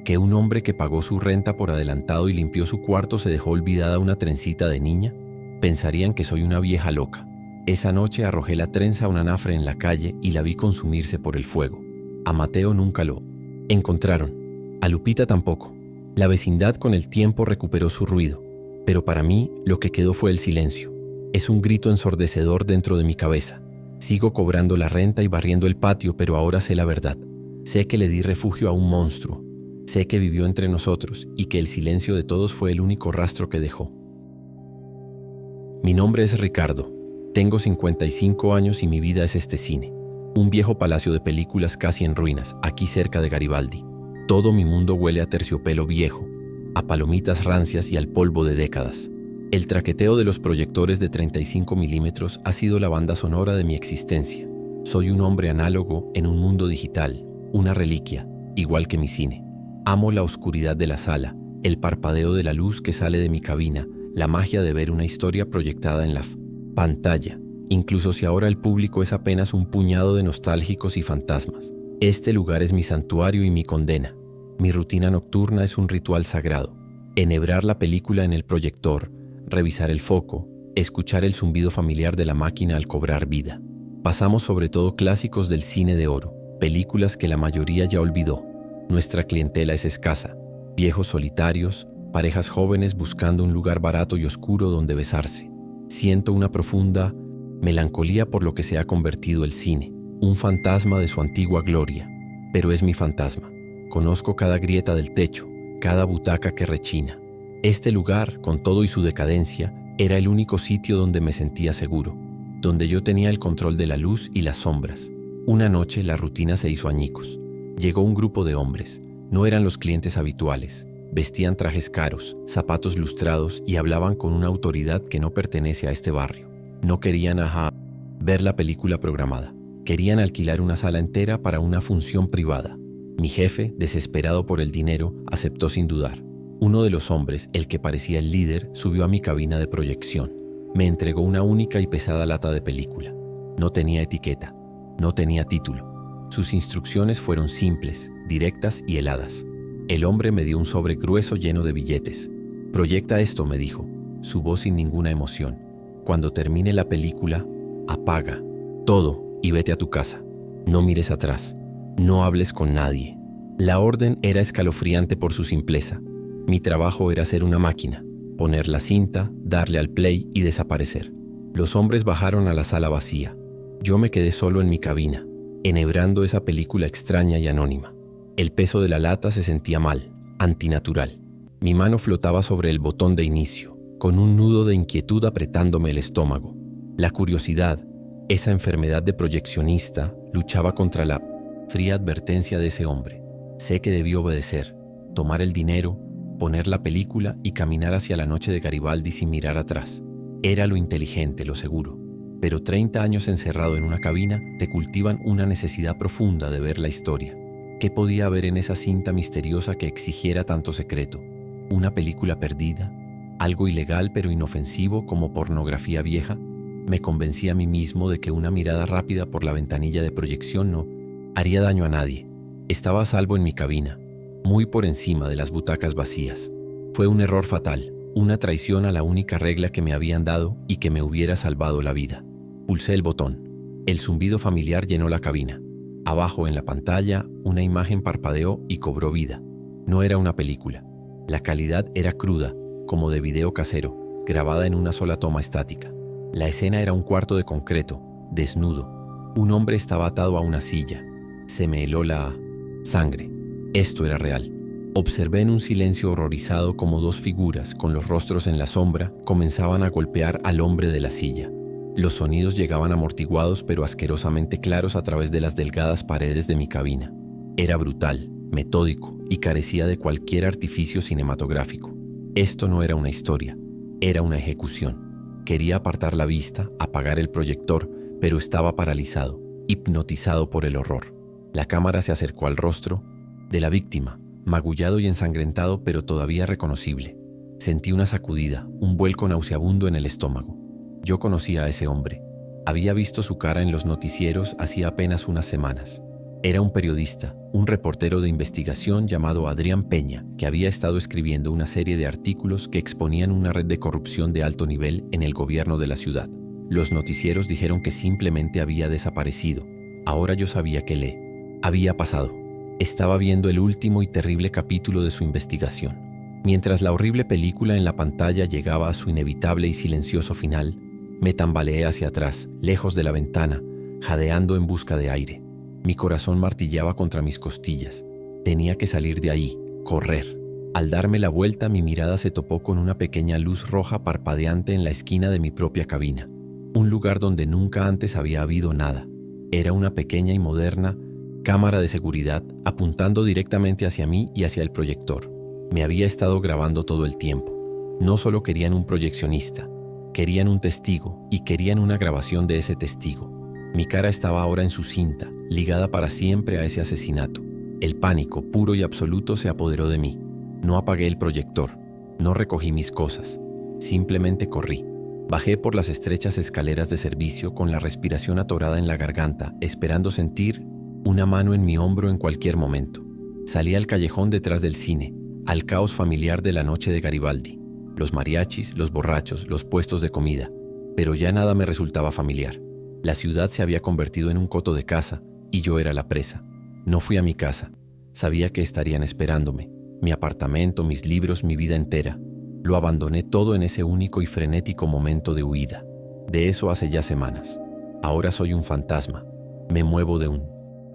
¿Que un hombre que pagó su renta por adelantado y limpió su cuarto se dejó olvidada una trencita de niña? Pensarían que soy una vieja loca. Esa noche arrojé la trenza a un anafre en la calle y la vi consumirse por el fuego. A Mateo nunca lo encontraron. A Lupita tampoco. La vecindad con el tiempo recuperó su ruido, pero para mí lo que quedó fue el silencio. Es un grito ensordecedor dentro de mi cabeza. Sigo cobrando la renta y barriendo el patio, pero ahora sé la verdad. Sé que le di refugio a un monstruo. Sé que vivió entre nosotros y que el silencio de todos fue el único rastro que dejó. Mi nombre es Ricardo. Tengo 55 años y mi vida es este cine. Un viejo palacio de películas casi en ruinas, aquí cerca de Garibaldi. Todo mi mundo huele a terciopelo viejo, a palomitas rancias y al polvo de décadas. El traqueteo de los proyectores de 35 milímetros ha sido la banda sonora de mi existencia. Soy un hombre análogo en un mundo digital, una reliquia, igual que mi cine. Amo la oscuridad de la sala, el parpadeo de la luz que sale de mi cabina, la magia de ver una historia proyectada en la pantalla, incluso si ahora el público es apenas un puñado de nostálgicos y fantasmas. Este lugar es mi santuario y mi condena. Mi rutina nocturna es un ritual sagrado. Enhebrar la película en el proyector, revisar el foco, escuchar el zumbido familiar de la máquina al cobrar vida. Pasamos sobre todo clásicos del cine de oro, películas que la mayoría ya olvidó. Nuestra clientela es escasa, viejos solitarios, parejas jóvenes buscando un lugar barato y oscuro donde besarse. Siento una profunda melancolía por lo que se ha convertido el cine, un fantasma de su antigua gloria, pero es mi fantasma. Conozco cada grieta del techo, cada butaca que rechina. Este lugar, con todo y su decadencia, era el único sitio donde me sentía seguro, donde yo tenía el control de la luz y las sombras. Una noche la rutina se hizo añicos. Llegó un grupo de hombres. No eran los clientes habituales. Vestían trajes caros, zapatos lustrados y hablaban con una autoridad que no pertenece a este barrio. No querían ver la película programada. Querían alquilar una sala entera para una función privada. Mi jefe, desesperado por el dinero, aceptó sin dudar. Uno de los hombres, el que parecía el líder, subió a mi cabina de proyección. Me entregó una única y pesada lata de película. No tenía etiqueta, no tenía título. Sus instrucciones fueron simples, directas y heladas. El hombre me dio un sobre grueso lleno de billetes. «Proyecta esto», me dijo, su voz sin ninguna emoción. «Cuando termine la película, apaga todo y vete a tu casa. No mires atrás. No hables con nadie». La orden era escalofriante por su simpleza. Mi trabajo era ser una máquina, poner la cinta, darle al play y desaparecer. Los hombres bajaron a la sala vacía. Yo me quedé solo en mi cabina, enhebrando esa película extraña y anónima. El peso de la lata se sentía mal, antinatural. Mi mano flotaba sobre el botón de inicio, con un nudo de inquietud apretándome el estómago. La curiosidad, esa enfermedad de proyeccionista, luchaba contra la fría advertencia de ese hombre. Sé que debí obedecer, tomar el dinero, poner la película y caminar hacia la noche de Garibaldi sin mirar atrás. Era lo inteligente, lo seguro. Pero 30 años encerrado en una cabina te cultivan una necesidad profunda de ver la historia. ¿Qué podía haber en esa cinta misteriosa que exigiera tanto secreto? ¿Una película perdida? ¿Algo ilegal pero inofensivo como pornografía vieja? Me convencí a mí mismo de que una mirada rápida por la ventanilla de proyección no haría daño a nadie. Estaba a salvo en mi cabina, muy por encima de las butacas vacías. Fue un error fatal, una traición a la única regla que me habían dado y que me hubiera salvado la vida. Pulsé el botón. El zumbido familiar llenó la cabina. Abajo en la pantalla, una imagen parpadeó y cobró vida. No era una película. La calidad era cruda, como de video casero, grabada en una sola toma estática. La escena era un cuarto de concreto, desnudo. Un hombre estaba atado a una silla. Se me heló la sangre. Esto era real. Observé en un silencio horrorizado como dos figuras, con los rostros en la sombra, comenzaban a golpear al hombre de la silla. Los sonidos llegaban amortiguados pero asquerosamente claros a través de las delgadas paredes de mi cabina. Era brutal, metódico y carecía de cualquier artificio cinematográfico. Esto no era una historia, era una ejecución. Quería apartar la vista, apagar el proyector, pero estaba paralizado, hipnotizado por el horror. La cámara se acercó al rostro de la víctima, magullado y ensangrentado pero todavía reconocible. Sentí una sacudida, un vuelco nauseabundo en el estómago. Yo conocía a ese hombre. Había visto su cara en los noticieros hacía apenas unas semanas. Era un periodista, un reportero de investigación llamado Adrián Peña, que había estado escribiendo una serie de artículos que exponían una red de corrupción de alto nivel en el gobierno de la ciudad. Los noticieros dijeron que simplemente había desaparecido. Ahora yo sabía que le había pasado. Estaba viendo el último y terrible capítulo de su investigación. Mientras la horrible película en la pantalla llegaba a su inevitable y silencioso final, me tambaleé hacia atrás, lejos de la ventana, jadeando en busca de aire. Mi corazón martilleaba contra mis costillas. Tenía que salir de ahí, correr. Al darme la vuelta, mi mirada se topó con una pequeña luz roja parpadeante en la esquina de mi propia cabina. Un lugar donde nunca antes había habido nada. Era una pequeña y moderna cámara de seguridad apuntando directamente hacia mí y hacia el proyector. Me había estado grabando todo el tiempo. No solo querían un proyeccionista, querían un testigo y querían una grabación de ese testigo. Mi cara estaba ahora en su cinta, ligada para siempre a ese asesinato. El pánico puro y absoluto se apoderó de mí. No apagué el proyector, no recogí mis cosas, simplemente corrí. Bajé por las estrechas escaleras de servicio con la respiración atorada en la garganta, esperando sentir una mano en mi hombro en cualquier momento. Salí al callejón detrás del cine, al caos familiar de la noche de Garibaldi. Los mariachis, los borrachos, los puestos de comida. Pero ya nada me resultaba familiar. La ciudad se había convertido en un coto de caza y yo era la presa. No fui a mi casa. Sabía que estarían esperándome. Mi apartamento, mis libros, mi vida entera. Lo abandoné todo en ese único y frenético momento de huida. De eso hace ya semanas. Ahora soy un fantasma. Me muevo de un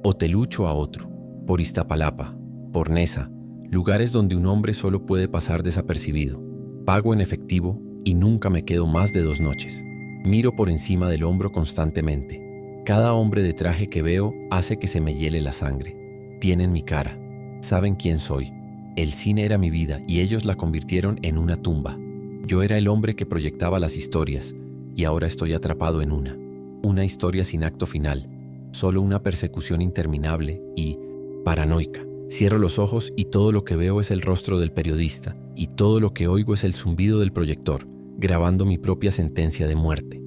hotelucho a otro. Por Iztapalapa, por Nesa, lugares donde un hombre solo puede pasar desapercibido. Pago en efectivo y nunca me quedo más de 2 noches. Miro por encima del hombro constantemente. Cada hombre de traje que veo hace que se me hiele la sangre. Tienen mi cara. Saben quién soy. El cine era mi vida y ellos la convirtieron en una tumba. Yo era el hombre que proyectaba las historias y ahora estoy atrapado en una historia sin acto final, solo una persecución interminable y paranoica. Cierro los ojos y todo lo que veo es el rostro del periodista y todo lo que oigo es el zumbido del proyector, grabando mi propia sentencia de muerte.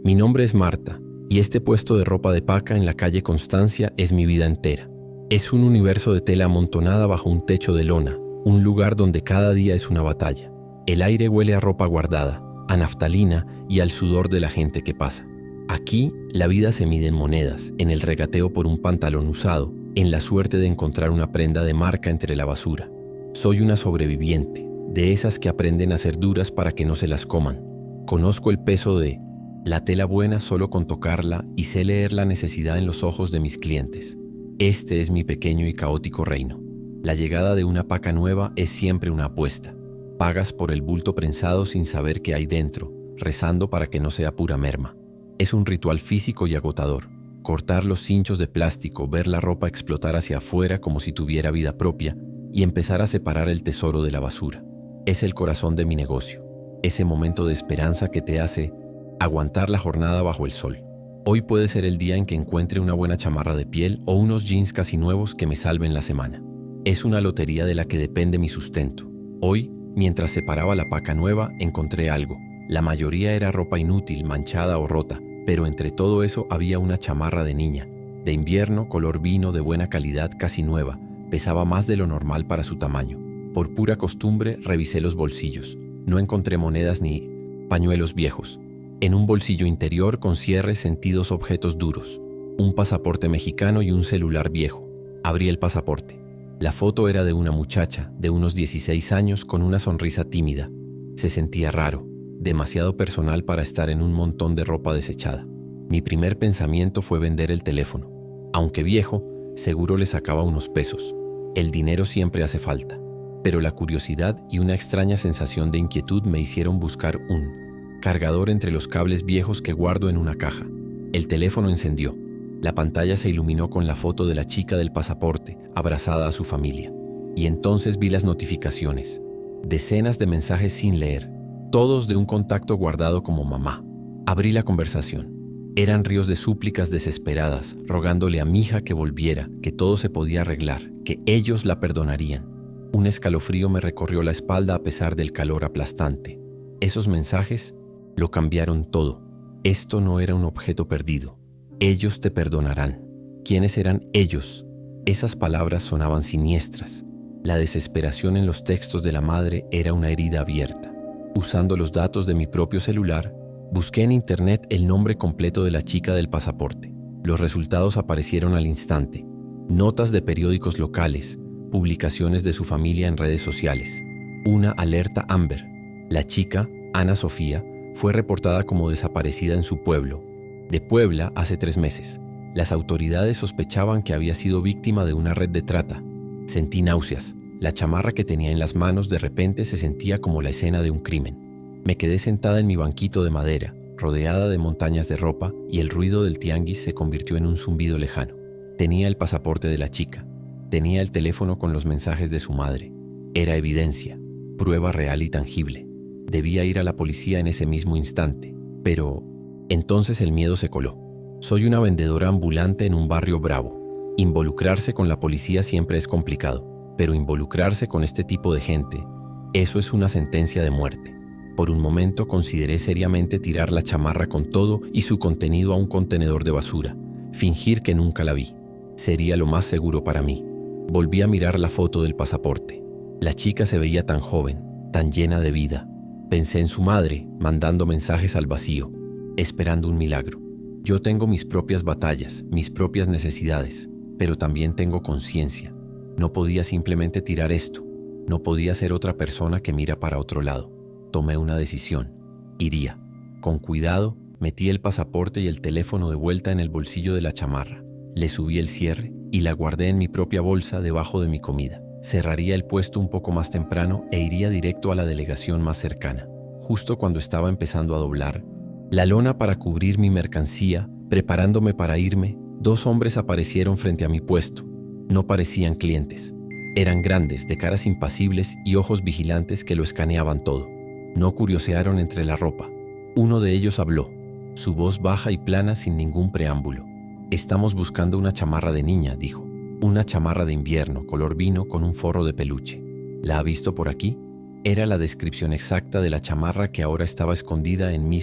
Mi nombre es Marta y este puesto de ropa de paca en la calle Constancia es mi vida entera. Es un universo de tela amontonada bajo un techo de lona, un lugar donde cada día es una batalla. El aire huele a ropa guardada, a naftalina y al sudor de la gente que pasa. Aquí, la vida se mide en monedas, en el regateo por un pantalón usado, en la suerte de encontrar una prenda de marca entre la basura. Soy una sobreviviente, de esas que aprenden a ser duras para que no se las coman. Conozco el peso de la tela buena solo con tocarla y sé leer la necesidad en los ojos de mis clientes. Este es mi pequeño y caótico reino. La llegada de una paca nueva es siempre una apuesta. Pagas por el bulto prensado sin saber qué hay dentro, rezando para que no sea pura merma. Es un ritual físico y agotador. Cortar los cinchos de plástico, ver la ropa explotar hacia afuera como si tuviera vida propia y empezar a separar el tesoro de la basura. Es el corazón de mi negocio. Ese momento de esperanza que te hace aguantar la jornada bajo el sol. Hoy puede ser el día en que encuentre una buena chamarra de piel o unos jeans casi nuevos que me salven la semana. Es una lotería de la que depende mi sustento. Hoy, mientras separaba la paca nueva, encontré algo. La mayoría era ropa inútil, manchada o rota, pero entre todo eso había una chamarra de niña. De invierno, color vino, de buena calidad, casi nueva. Pesaba más de lo normal para su tamaño. Por pura costumbre, revisé los bolsillos. No encontré monedas ni pañuelos viejos. En un bolsillo interior con cierre sentí 2 objetos duros, un pasaporte mexicano y un celular viejo. Abrí el pasaporte. La foto era de una muchacha de unos 16 años con una sonrisa tímida. Se sentía raro, demasiado personal para estar en un montón de ropa desechada. Mi primer pensamiento fue vender el teléfono. Aunque viejo, seguro le sacaba unos pesos. El dinero siempre hace falta. Pero la curiosidad y una extraña sensación de inquietud me hicieron buscar un cargador entre los cables viejos que guardo en una caja. El teléfono encendió. La pantalla se iluminó con la foto de la chica del pasaporte, abrazada a su familia. Y entonces vi las notificaciones. Decenas de mensajes sin leer, todos de un contacto guardado como mamá. Abrí la conversación. Eran ríos de súplicas desesperadas, rogándole a mi hija que volviera, que todo se podía arreglar, que ellos la perdonarían. Un escalofrío me recorrió la espalda a pesar del calor aplastante. Esos mensajes lo cambiaron todo. Esto no era un objeto perdido. Ellos te perdonarán. ¿Quiénes eran ellos? Esas palabras sonaban siniestras. La desesperación en los textos de la madre era una herida abierta. Usando los datos de mi propio celular, Busqué en internet el nombre completo de la chica del pasaporte. Los resultados aparecieron al instante. Notas de periódicos locales, publicaciones de su familia en redes sociales. Una alerta Amber. La chica, Ana Sofía, fue reportada como desaparecida en su pueblo, de Puebla, hace 3 meses. Las autoridades sospechaban que había sido víctima de una red de trata. Sentí náuseas. La chamarra que tenía en las manos de repente se sentía como la escena de un crimen. Me quedé sentada en mi banquito de madera, rodeada de montañas de ropa, y el ruido del tianguis se convirtió en un zumbido lejano. Tenía el pasaporte de la chica. Tenía el teléfono con los mensajes de su madre. Era evidencia, prueba real y tangible. Debía ir a la policía en ese mismo instante, pero entonces el miedo se coló. Soy una vendedora ambulante en un barrio bravo. Involucrarse con la policía siempre es complicado, pero involucrarse con este tipo de gente, eso es una sentencia de muerte. Por un momento consideré seriamente tirar la chamarra con todo y su contenido a un contenedor de basura, fingir que nunca la vi. Sería lo más seguro para mí. Volví a mirar la foto del pasaporte. La chica se veía tan joven, tan llena de vida. Pensé en su madre, mandando mensajes al vacío, esperando un milagro. Yo tengo mis propias batallas, mis propias necesidades, pero también tengo conciencia. No podía simplemente tirar esto. No podía ser otra persona que mira para otro lado. Tomé una decisión. Iría. Con cuidado, metí el pasaporte y el teléfono de vuelta en el bolsillo de la chamarra. Le subí el cierre y la guardé en mi propia bolsa debajo de mi comida. Cerraría el puesto un poco más temprano e iría directo a la delegación más cercana. Justo cuando estaba empezando a doblar la lona para cubrir mi mercancía, preparándome para irme, 2 hombres aparecieron frente a mi puesto. No parecían clientes. Eran grandes, de caras impasibles y ojos vigilantes que lo escaneaban todo. No curiosearon entre la ropa. Uno de ellos habló, su voz baja y plana sin ningún preámbulo. «Estamos buscando una chamarra de niña», dijo. «Una chamarra de invierno, color vino con un forro de peluche. ¿La ha visto por aquí?» Era la descripción exacta de la chamarra que ahora estaba escondida en mi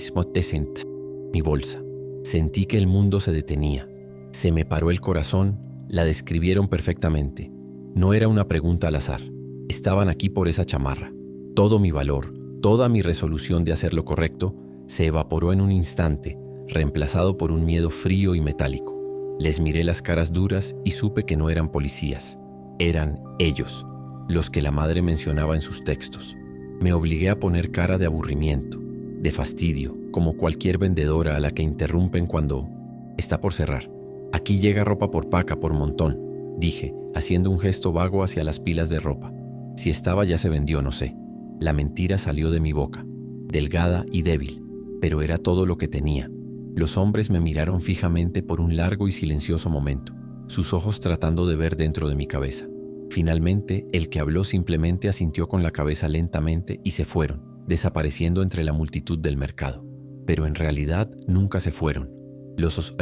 bolsa. Sentí que el mundo se detenía. Se me paró el corazón. La describieron perfectamente. No era una pregunta al azar. Estaban aquí por esa chamarra. Todo mi valor, toda mi resolución de hacer lo correcto, se evaporó en un instante, reemplazado por un miedo frío y metálico. Les miré las caras duras y supe que no eran policías. Eran ellos, los que la madre mencionaba en sus textos. Me obligué a poner cara de aburrimiento, de fastidio, como cualquier vendedora a la que interrumpen cuando está por cerrar. «Aquí llega ropa por paca, por montón», dije, haciendo un gesto vago hacia las pilas de ropa. Si estaba ya se vendió, no sé. La mentira salió de mi boca, delgada y débil, pero era todo lo que tenía. Los hombres me miraron fijamente por un largo y silencioso momento, sus ojos tratando de ver dentro de mi cabeza. Finalmente, el que habló simplemente asintió con la cabeza lentamente y se fueron, desapareciendo entre la multitud del mercado. Pero en realidad nunca se fueron. Los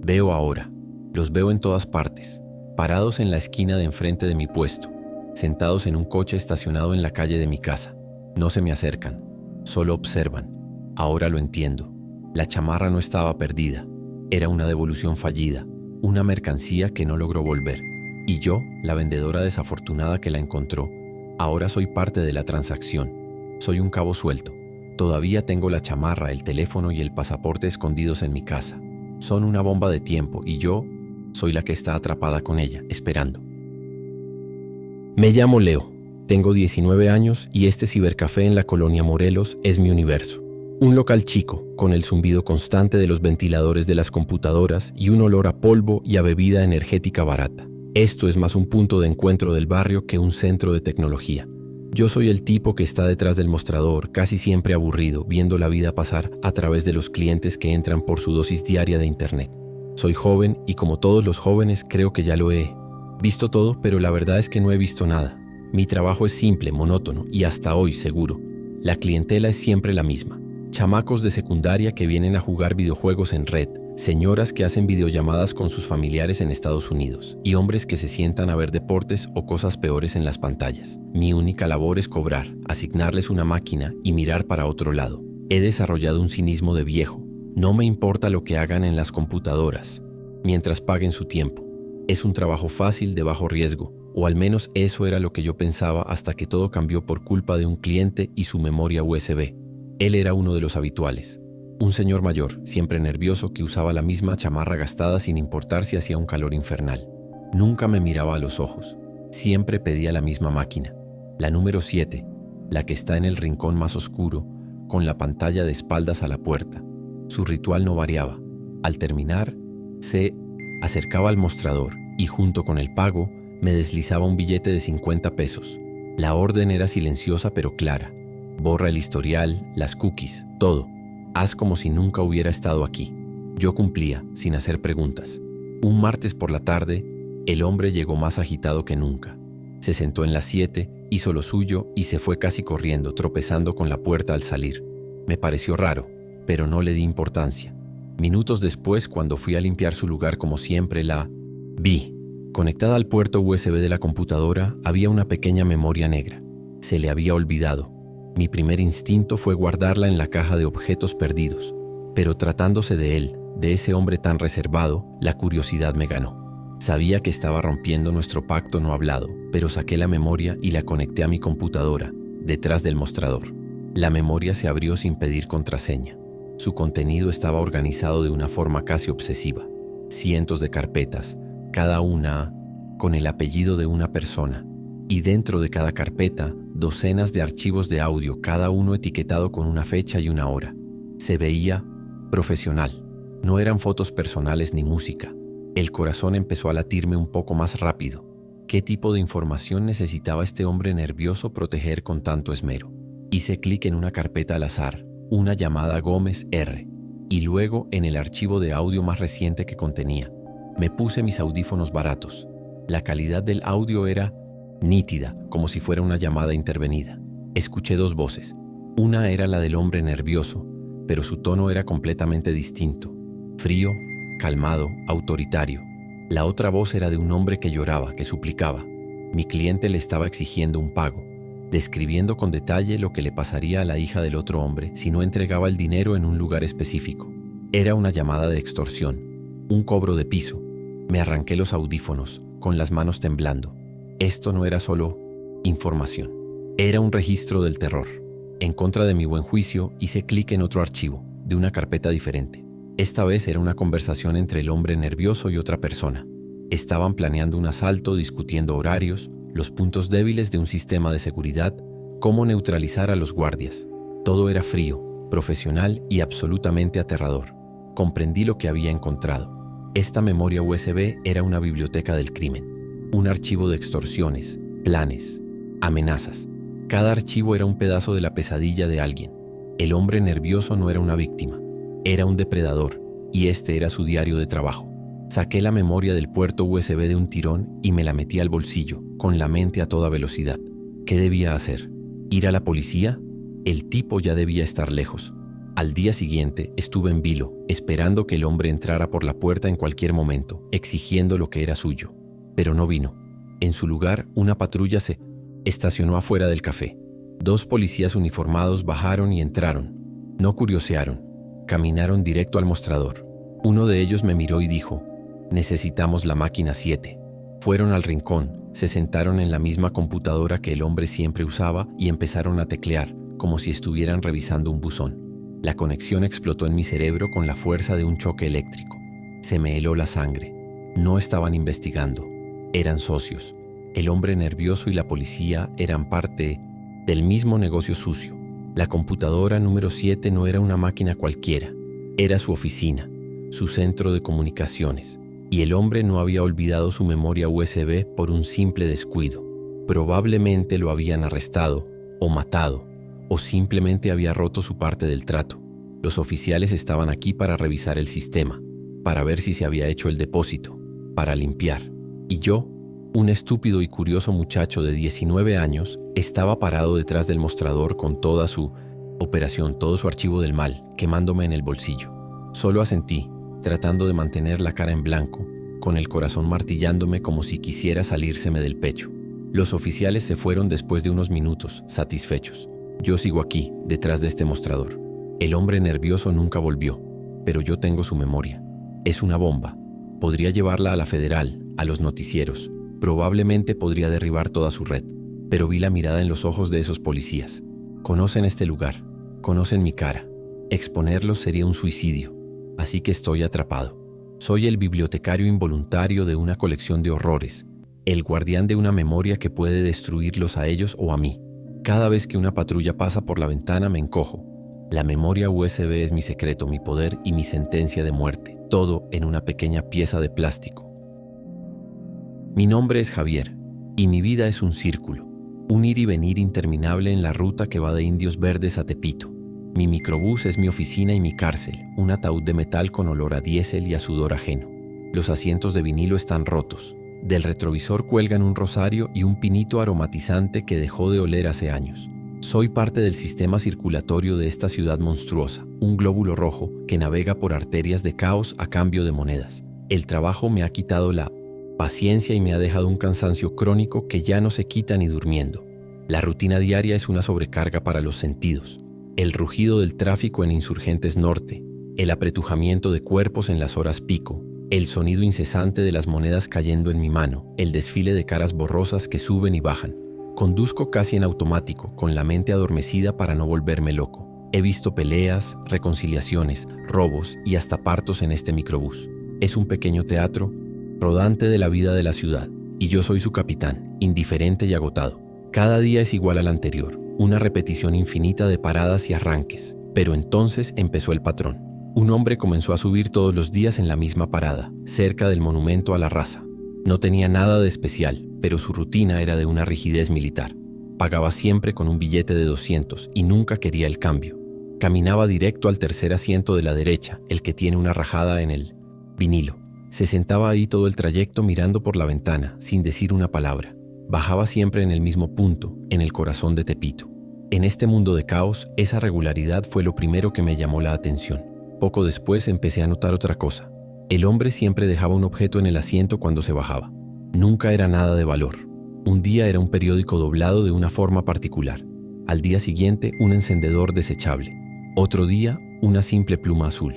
veo ahora, los veo en todas partes, parados en la esquina de enfrente de mi puesto, sentados en un coche estacionado en la calle de mi casa. No se me acercan, solo observan. Ahora lo entiendo. La chamarra no estaba perdida. Era una devolución fallida, una mercancía que no logró volver. Y yo, la vendedora desafortunada que la encontró, ahora soy parte de la transacción. Soy un cabo suelto. Todavía tengo la chamarra, el teléfono y el pasaporte escondidos en mi casa. Son una bomba de tiempo y yo soy la que está atrapada con ella, esperando. Me llamo Leo, tengo 19 años y este cibercafé en la colonia Morelos es mi universo. Un local chico, con el zumbido constante de los ventiladores de las computadoras y un olor a polvo y a bebida energética barata. Esto es más un punto de encuentro del barrio que un centro de tecnología. Yo soy el tipo que está detrás del mostrador, casi siempre aburrido, viendo la vida pasar a través de los clientes que entran por su dosis diaria de internet. Soy joven y como todos los jóvenes creo que ya lo he visto todo, pero la verdad es que no he visto nada. Mi trabajo es simple, monótono y hasta hoy seguro. La clientela es siempre la misma. Chamacos de secundaria que vienen a jugar videojuegos en red, señoras que hacen videollamadas con sus familiares en Estados Unidos y hombres que se sientan a ver deportes o cosas peores en las pantallas. Mi única labor es cobrar, asignarles una máquina y mirar para otro lado. He desarrollado un cinismo de viejo. No me importa lo que hagan en las computadoras, mientras paguen su tiempo. Es un trabajo fácil de bajo riesgo, o al menos eso era lo que yo pensaba hasta que todo cambió por culpa de un cliente y su memoria USB. Él era uno de los habituales. Un señor mayor, siempre nervioso, que usaba la misma chamarra gastada sin importar si hacía un calor infernal. Nunca me miraba a los ojos. Siempre pedía la misma máquina. La número 7, la que está en el rincón más oscuro, con la pantalla de espaldas a la puerta. Su ritual no variaba. Al terminar, se acercaba al mostrador y junto con el pago me deslizaba un billete de 50 pesos. La orden era silenciosa pero clara. Borra el historial, las cookies, todo. Haz como si nunca hubiera estado aquí. Yo cumplía, sin hacer preguntas. Un martes por la tarde, el hombre llegó más agitado que nunca. Se sentó en las 7, hizo lo suyo y se fue casi corriendo, tropezando con la puerta al salir. Me pareció raro, pero no le di importancia. Minutos después, cuando fui a limpiar su lugar como siempre, la vi. Conectada al puerto USB de la computadora, había una pequeña memoria negra. Se le había olvidado. Mi primer instinto fue guardarla en la caja de objetos perdidos. Pero tratándose de él, de ese hombre tan reservado, la curiosidad me ganó. Sabía que estaba rompiendo nuestro pacto no hablado, pero saqué la memoria y la conecté a mi computadora, detrás del mostrador. La memoria se abrió sin pedir contraseña. Su contenido estaba organizado de una forma casi obsesiva. Cientos de carpetas, cada una con el apellido de una persona. Y dentro de cada carpeta, docenas de archivos de audio, cada uno etiquetado con una fecha y una hora. Se veía profesional. No eran fotos personales ni música. El corazón empezó a latirme un poco más rápido. ¿Qué tipo de información necesitaba este hombre nervioso proteger con tanto esmero? Hice clic en una carpeta al azar, una llamada Gómez R, y luego en el archivo de audio más reciente que contenía. Me puse mis audífonos baratos. La calidad del audio era nítida, como si fuera una llamada intervenida. Escuché dos voces. Una era la del hombre nervioso, pero su tono era completamente distinto. Frío, calmado, autoritario. La otra voz era de un hombre que lloraba, que suplicaba. Mi cliente le estaba exigiendo un pago, describiendo con detalle lo que le pasaría a la hija del otro hombre si no entregaba el dinero en un lugar específico. Era una llamada de extorsión, un cobro de piso. Me arranqué los audífonos, con las manos temblando. Esto no era solo información, era un registro del terror. En contra de mi buen juicio, hice clic en otro archivo, de una carpeta diferente. Esta vez era una conversación entre el hombre nervioso y otra persona. Estaban planeando un asalto, discutiendo horarios, los puntos débiles de un sistema de seguridad, cómo neutralizar a los guardias. Todo era frío, profesional y absolutamente aterrador. Comprendí lo que había encontrado. Esta memoria USB era una biblioteca del crimen. Un archivo de extorsiones, planes, amenazas. Cada archivo era un pedazo de la pesadilla de alguien. El hombre nervioso no era una víctima, era un depredador, y este era su diario de trabajo. Saqué la memoria del puerto USB de un tirón y me la metí al bolsillo, con la mente a toda velocidad. ¿Qué debía hacer? ¿Ir a la policía? El tipo ya debía estar lejos. Al día siguiente estuve en vilo, esperando que el hombre entrara por la puerta en cualquier momento, exigiendo lo que era suyo. Pero no vino. En su lugar, una patrulla se estacionó afuera del café. 2 policías uniformados bajaron y entraron. No curiosearon. Caminaron directo al mostrador. Uno de ellos me miró y dijo: «Necesitamos la máquina 7». Fueron al rincón, se sentaron en la misma computadora que el hombre siempre usaba y empezaron a teclear, como si estuvieran revisando un buzón. La conexión explotó en mi cerebro con la fuerza de un choque eléctrico. Se me heló la sangre. No estaban investigando. Eran socios. El hombre nervioso y la policía eran parte del mismo negocio sucio. La computadora número 7 no era una máquina cualquiera. Era su oficina, su centro de comunicaciones. Y el hombre no había olvidado su memoria USB por un simple descuido. Probablemente lo habían arrestado o matado, o simplemente había roto su parte del trato. Los oficiales estaban aquí para revisar el sistema, para ver si se había hecho el depósito, para limpiar. Y yo, un estúpido y curioso muchacho de 19 años, estaba parado detrás del mostrador con toda su operación, todo su archivo del mal, quemándome en el bolsillo. Solo asentí, tratando de mantener la cara en blanco, con el corazón martillándome como si quisiera salírseme del pecho. Los oficiales se fueron después de unos minutos, satisfechos. Yo sigo aquí, detrás de este mostrador. El hombre nervioso nunca volvió, pero yo tengo su memoria. Es una bomba. Podría llevarla a la federal, a los noticieros. Probablemente podría derribar toda su red. Pero vi la mirada en los ojos de esos policías. Conocen este lugar. Conocen mi cara. Exponerlos sería un suicidio, así que estoy atrapado. Soy el bibliotecario involuntario de una colección de horrores, el guardián de una memoria que puede destruirlos a ellos o a mí. Cada vez que una patrulla pasa por la ventana me encojo. La memoria USB es mi secreto, mi poder y mi sentencia de muerte, todo en una pequeña pieza de plástico. Mi nombre es Javier, y mi vida es un círculo, un ir y venir interminable en la ruta que va de Indios Verdes a Tepito. Mi microbús es mi oficina y mi cárcel, un ataúd de metal con olor a diésel y a sudor ajeno. Los asientos de vinilo están rotos. Del retrovisor cuelgan un rosario y un pinito aromatizante que dejó de oler hace años. Soy parte del sistema circulatorio de esta ciudad monstruosa, un glóbulo rojo que navega por arterias de caos a cambio de monedas. El trabajo me ha quitado la paciencia y me ha dejado un cansancio crónico que ya no se quita ni durmiendo. La rutina diaria es una sobrecarga para los sentidos. El rugido del tráfico en Insurgentes Norte, el apretujamiento de cuerpos en las horas pico, el sonido incesante de las monedas cayendo en mi mano, el desfile de caras borrosas que suben y bajan. Conduzco casi en automático, con la mente adormecida para no volverme loco. He visto peleas, reconciliaciones, robos y hasta partos en este microbús. Es un pequeño teatro rodante de la vida de la ciudad, y yo soy su capitán, indiferente y agotado. Cada día es igual al anterior, una repetición infinita de paradas y arranques. Pero entonces empezó el patrón. Un hombre comenzó a subir todos los días en la misma parada, cerca del monumento a la raza. No tenía nada de especial, pero su rutina era de una rigidez militar. Pagaba siempre con un billete de 200 y nunca quería el cambio. Caminaba directo al tercer asiento de la derecha, el que tiene una rajada en el vinilo. Se sentaba ahí todo el trayecto mirando por la ventana, sin decir una palabra. Bajaba siempre en el mismo punto, en el corazón de Tepito. En este mundo de caos, esa regularidad fue lo primero que me llamó la atención. Poco después empecé a notar otra cosa. El hombre siempre dejaba un objeto en el asiento cuando se bajaba. Nunca era nada de valor. Un día era un periódico doblado de una forma particular. Al día siguiente, un encendedor desechable. Otro día, una simple pluma azul.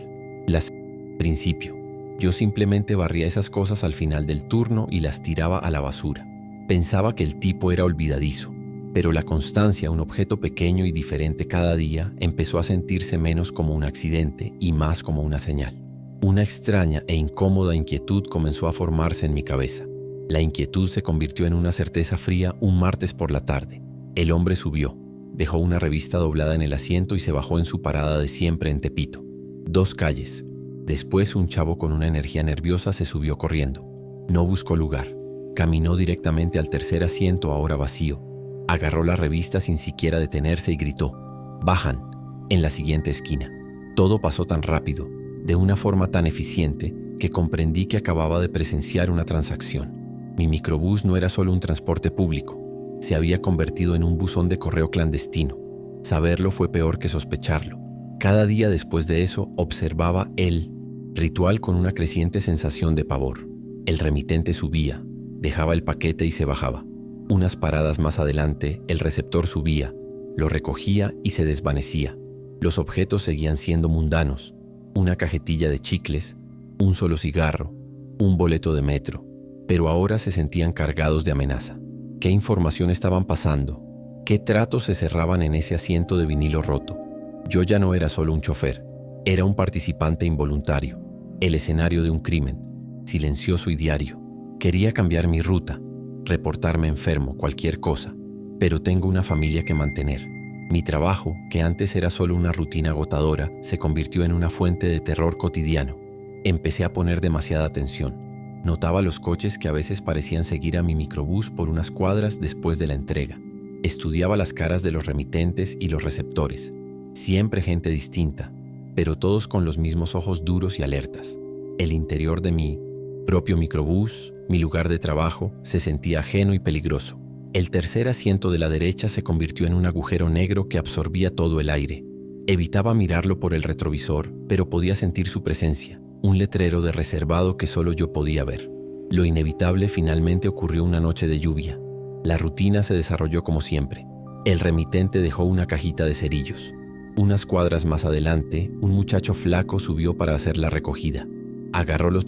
Principio. Yo simplemente barría esas cosas al final del turno y las tiraba a la basura. Pensaba que el tipo era olvidadizo, pero la constancia, un objeto pequeño y diferente cada día, empezó a sentirse menos como un accidente y más como una señal. Una extraña e incómoda inquietud comenzó a formarse en mi cabeza. La inquietud se convirtió en una certeza fría un martes por la tarde. El hombre subió, dejó una revista doblada en el asiento y se bajó en su parada de siempre en Tepito. 2 calles. Después un chavo con una energía nerviosa se subió corriendo. No buscó lugar. Caminó directamente al tercer asiento ahora vacío. Agarró la revista sin siquiera detenerse y gritó: «¡Bajan!» en la siguiente esquina. Todo pasó tan rápido, de una forma tan eficiente, que comprendí que acababa de presenciar una transacción. Mi microbús no era solo un transporte público, se había convertido en un buzón de correo clandestino. Saberlo fue peor que sospecharlo. Cada día después de eso observaba el ritual con una creciente sensación de pavor. El remitente subía, dejaba el paquete y se bajaba. Unas paradas más adelante, el receptor subía, lo recogía y se desvanecía. Los objetos seguían siendo mundanos: una cajetilla de chicles, un solo cigarro, un boleto de metro, pero ahora se sentían cargados de amenaza. ¿Qué información estaban pasando? ¿Qué tratos se cerraban en ese asiento de vinilo roto? Yo ya no era solo un chofer, era un participante involuntario, el escenario de un crimen, silencioso y diario. Quería cambiar mi ruta, reportarme enfermo, cualquier cosa, pero tengo una familia que mantener. Mi trabajo, que antes era solo una rutina agotadora, se convirtió en una fuente de terror cotidiano. Empecé a poner demasiada atención. Notaba los coches que a veces parecían seguir a mi microbús por unas cuadras después de la entrega. Estudiaba las caras de los remitentes y los receptores. Siempre gente distinta, pero todos con los mismos ojos duros y alertas. El interior de mi propio microbús, mi lugar de trabajo, se sentía ajeno y peligroso. El tercer asiento de la derecha se convirtió en un agujero negro que absorbía todo el aire. Evitaba mirarlo por el retrovisor, pero podía sentir su presencia, un letrero de reservado que solo yo podía ver. Lo inevitable finalmente ocurrió una noche de lluvia. La rutina se desarrolló como siempre. El remitente dejó una cajita de cerillos. Unas cuadras más adelante, un muchacho flaco subió para hacer la recogida. Agarró los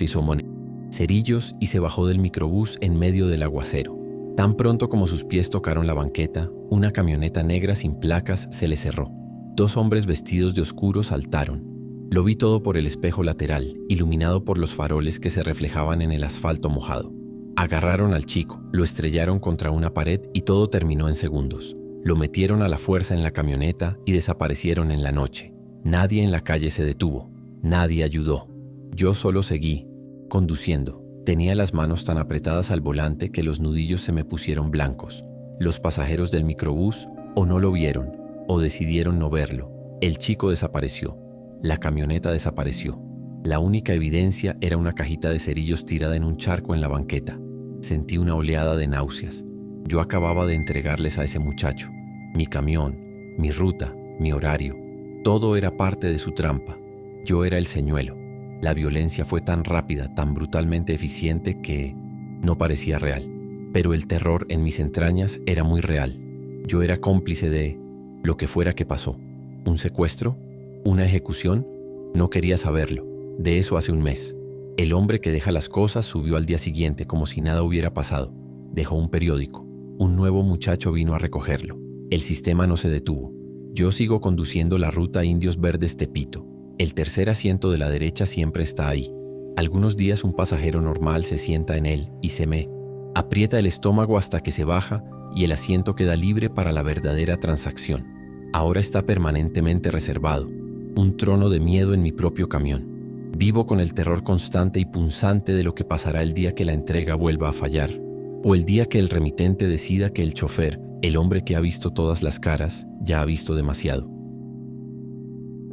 cerillos y se bajó del microbús en medio del aguacero. Tan pronto como sus pies tocaron la banqueta, una camioneta negra sin placas se le cerró. 2 hombres vestidos de oscuro saltaron. Lo vi todo por el espejo lateral, iluminado por los faroles que se reflejaban en el asfalto mojado. Agarraron al chico, lo estrellaron contra una pared y todo terminó en segundos. Lo metieron a la fuerza en la camioneta y desaparecieron en la noche. Nadie en la calle se detuvo. Nadie ayudó. Yo solo seguí, conduciendo. Tenía las manos tan apretadas al volante que los nudillos se me pusieron blancos. Los pasajeros del microbús o no lo vieron o decidieron no verlo. El chico desapareció. La camioneta desapareció. La única evidencia era una cajita de cerillos tirada en un charco en la banqueta. Sentí una oleada de náuseas. Yo acababa de entregarles a ese muchacho. Mi camión, mi ruta, mi horario. Todo era parte de su trampa. Yo era el señuelo. La violencia fue tan rápida, tan brutalmente eficiente que no parecía real. Pero el terror en mis entrañas era muy real. Yo era cómplice de lo que fuera que pasó. ¿Un secuestro? ¿Una ejecución? No quería saberlo. De eso hace un mes. El hombre que deja las cosas subió al día siguiente como si nada hubiera pasado. Dejó un periódico. Un nuevo muchacho vino a recogerlo. El sistema no se detuvo. Yo sigo conduciendo la ruta Indios Verdes Tepito. El tercer asiento de la derecha siempre está ahí. Algunos días un pasajero normal se sienta en él y se me aprieta el estómago hasta que se baja y el asiento queda libre para la verdadera transacción. Ahora está permanentemente reservado. Un trono de miedo en mi propio camión. Vivo con el terror constante y punzante de lo que pasará el día que la entrega vuelva a fallar, o el día que el remitente decida que el chofer, el hombre que ha visto todas las caras, ya ha visto demasiado.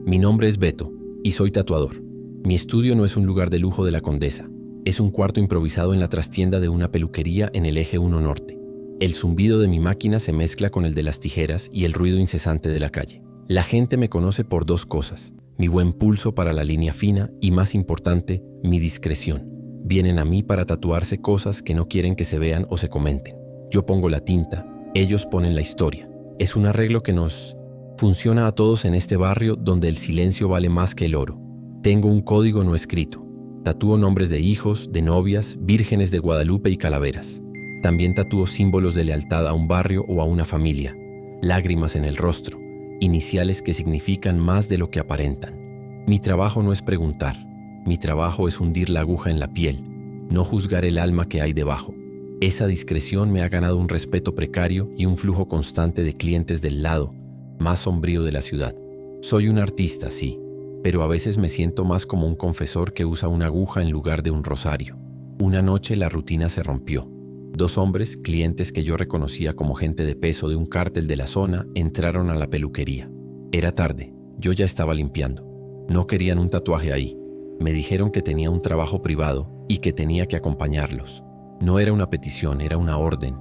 Mi nombre es Beto y soy tatuador. Mi estudio no es un lugar de lujo de la Condesa. Es un cuarto improvisado en la trastienda de una peluquería en el Eje 1 Norte. El zumbido de mi máquina se mezcla con el de las tijeras y el ruido incesante de la calle. La gente me conoce por 2 cosas: mi buen pulso para la línea fina y, más importante, mi discreción. Vienen a mí para tatuarse cosas que no quieren que se vean o se comenten. Yo pongo la tinta, ellos ponen la historia. Es un arreglo que nos funciona a todos en este barrio donde el silencio vale más que el oro. Tengo un código no escrito. Tatúo nombres de hijos, de novias, vírgenes de Guadalupe y calaveras. También tatúo símbolos de lealtad a un barrio o a una familia. Lágrimas en el rostro. Iniciales que significan más de lo que aparentan. Mi trabajo no es preguntar. Mi trabajo es hundir la aguja en la piel, no juzgar el alma que hay debajo. Esa discreción me ha ganado un respeto precario y un flujo constante de clientes del lado más sombrío de la ciudad. Soy un artista, sí, pero a veces me siento más como un confesor que usa una aguja en lugar de un rosario. Una noche la rutina se rompió. 2 hombres, clientes que yo reconocía como gente de peso de un cártel de la zona, entraron a la peluquería. Era tarde, yo ya estaba limpiando. No querían un tatuaje ahí. Me dijeron que tenía un trabajo privado y que tenía que acompañarlos. No era una petición, era una orden.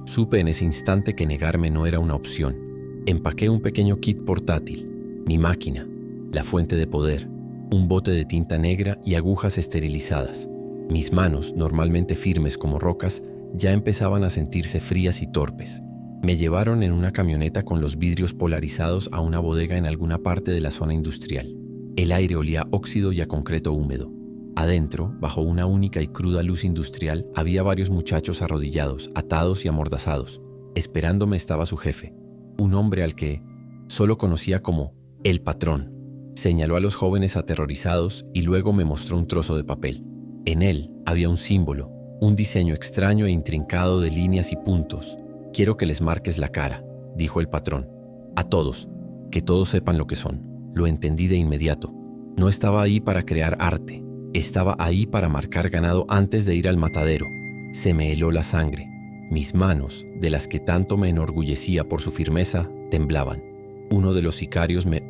Supe en ese instante que negarme no era una opción. Empaqué un pequeño kit portátil, mi máquina, la fuente de poder, un bote de tinta negra y agujas esterilizadas. Mis manos, normalmente firmes como rocas, ya empezaban a sentirse frías y torpes. Me llevaron en una camioneta con los vidrios polarizados a una bodega en alguna parte de la zona industrial. El aire olía a óxido y a concreto húmedo. Adentro, bajo una única y cruda luz industrial, había varios muchachos arrodillados, atados y amordazados. Esperándome estaba su jefe, un hombre al que solo conocía como el patrón. Señaló a los jóvenes aterrorizados y luego me mostró un trozo de papel. En él había un símbolo, un diseño extraño e intrincado de líneas y puntos. «Quiero que les marques la cara», dijo el patrón. «A todos, que todos sepan lo que son». Lo entendí de inmediato. No estaba ahí para crear arte. Estaba ahí para marcar ganado antes de ir al matadero. Se me heló la sangre. Mis manos, de las que tanto me enorgullecía por su firmeza, temblaban. Uno de los sicarios me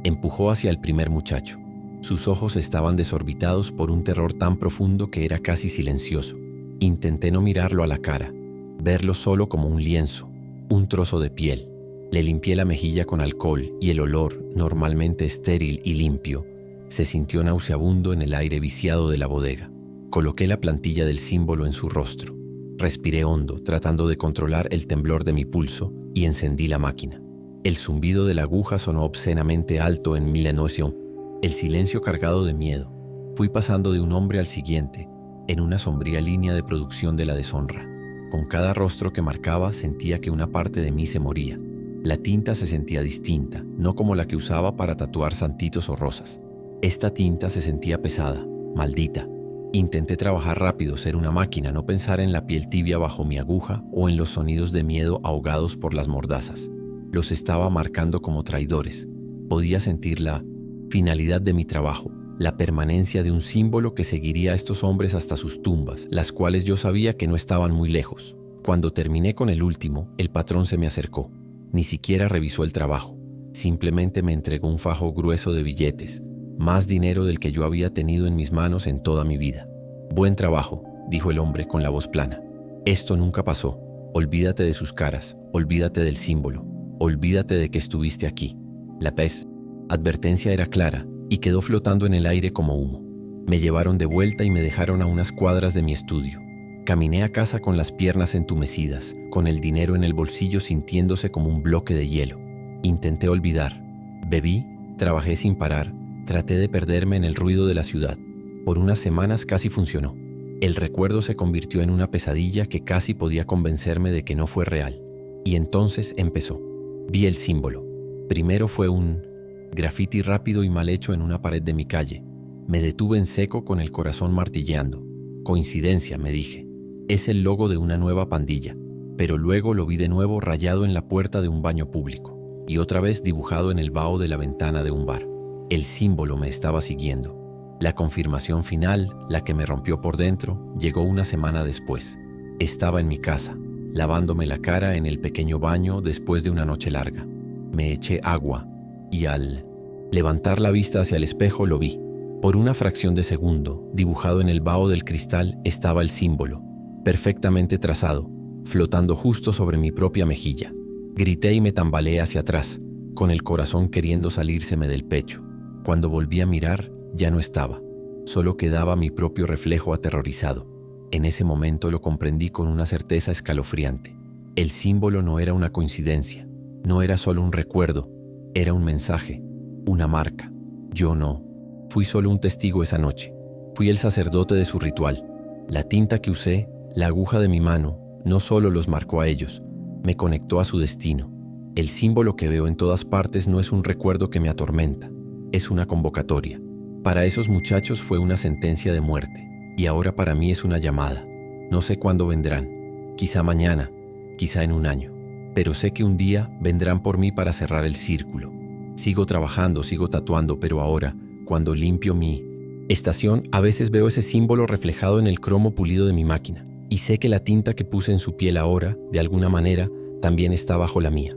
empujó hacia el primer muchacho. Sus ojos estaban desorbitados por un terror tan profundo que era casi silencioso. Intenté no mirarlo a la cara, verlo solo como un lienzo, un trozo de piel. Le limpié la mejilla con alcohol y el olor, normalmente estéril y limpio, se sintió nauseabundo en el aire viciado de la bodega. Coloqué la plantilla del símbolo en su rostro. Respiré hondo, tratando de controlar el temblor de mi pulso, y encendí la máquina. El zumbido de la aguja sonó obscenamente alto en mi lenoción. El silencio cargado de miedo. Fui pasando de un hombre al siguiente, en una sombría línea de producción de la deshonra. Con cada rostro que marcaba sentía que una parte de mí se moría. La tinta se sentía distinta, no como la que usaba para tatuar santitos o rosas. Esta tinta se sentía pesada, maldita. Intenté trabajar rápido, ser una máquina, no pensar en la piel tibia bajo mi aguja o en los sonidos de miedo ahogados por las mordazas. Los estaba marcando como traidores. Podía sentir la finalidad de mi trabajo, la permanencia de un símbolo que seguiría a estos hombres hasta sus tumbas, las cuales yo sabía que no estaban muy lejos. Cuando terminé con el último, el patrón se me acercó. Ni siquiera revisó el trabajo. Simplemente me entregó un fajo grueso de billetes, más dinero del que yo había tenido en mis manos en toda mi vida. «Buen trabajo», dijo el hombre con la voz plana. «Esto nunca pasó. Olvídate de sus caras, olvídate del símbolo, olvídate de que estuviste aquí». La advertencia era clara y quedó flotando en el aire como humo. Me llevaron de vuelta y me dejaron a unas cuadras de mi estudio. Caminé a casa con las piernas entumecidas, con el dinero en el bolsillo sintiéndose como un bloque de hielo. Intenté olvidar. Bebí, trabajé sin parar, traté de perderme en el ruido de la ciudad. Por unas semanas casi funcionó. El recuerdo se convirtió en una pesadilla que casi podía convencerme de que no fue real. Y entonces empezó. Vi el símbolo. Primero fue un grafiti rápido y mal hecho en una pared de mi calle. Me detuve en seco con el corazón martilleando. Coincidencia, me dije. Es el logo de una nueva pandilla. Pero luego lo vi de nuevo rayado en la puerta de un baño público y otra vez dibujado en el vaho de la ventana de un bar. El símbolo me estaba siguiendo. La confirmación final, la que me rompió por dentro, llegó una semana después. Estaba en mi casa, lavándome la cara en el pequeño baño después de una noche larga. Me eché agua y al levantar la vista hacia el espejo lo vi. Por una fracción de segundo, dibujado en el vaho del cristal, estaba el símbolo, perfectamente trazado, flotando justo sobre mi propia mejilla. Grité y me tambaleé hacia atrás, con el corazón queriendo salírseme del pecho. Cuando volví a mirar, ya no estaba. Solo quedaba mi propio reflejo aterrorizado. En ese momento lo comprendí con una certeza escalofriante. El símbolo no era una coincidencia, no era solo un recuerdo, era un mensaje, una marca. Yo no. Fui solo un testigo esa noche. Fui el sacerdote de su ritual. La tinta que usé, la aguja de mi mano, no solo los marcó a ellos, me conectó a su destino. El símbolo que veo en todas partes no es un recuerdo que me atormenta, es una convocatoria. Para esos muchachos fue una sentencia de muerte, y ahora para mí es una llamada. No sé cuándo vendrán, quizá mañana, quizá en un año, pero sé que un día vendrán por mí para cerrar el círculo. Sigo trabajando, sigo tatuando, pero ahora, cuando limpio mi estación, a veces veo ese símbolo reflejado en el cromo pulido de mi máquina, y sé que la tinta que puse en su piel ahora, de alguna manera, también está bajo la mía.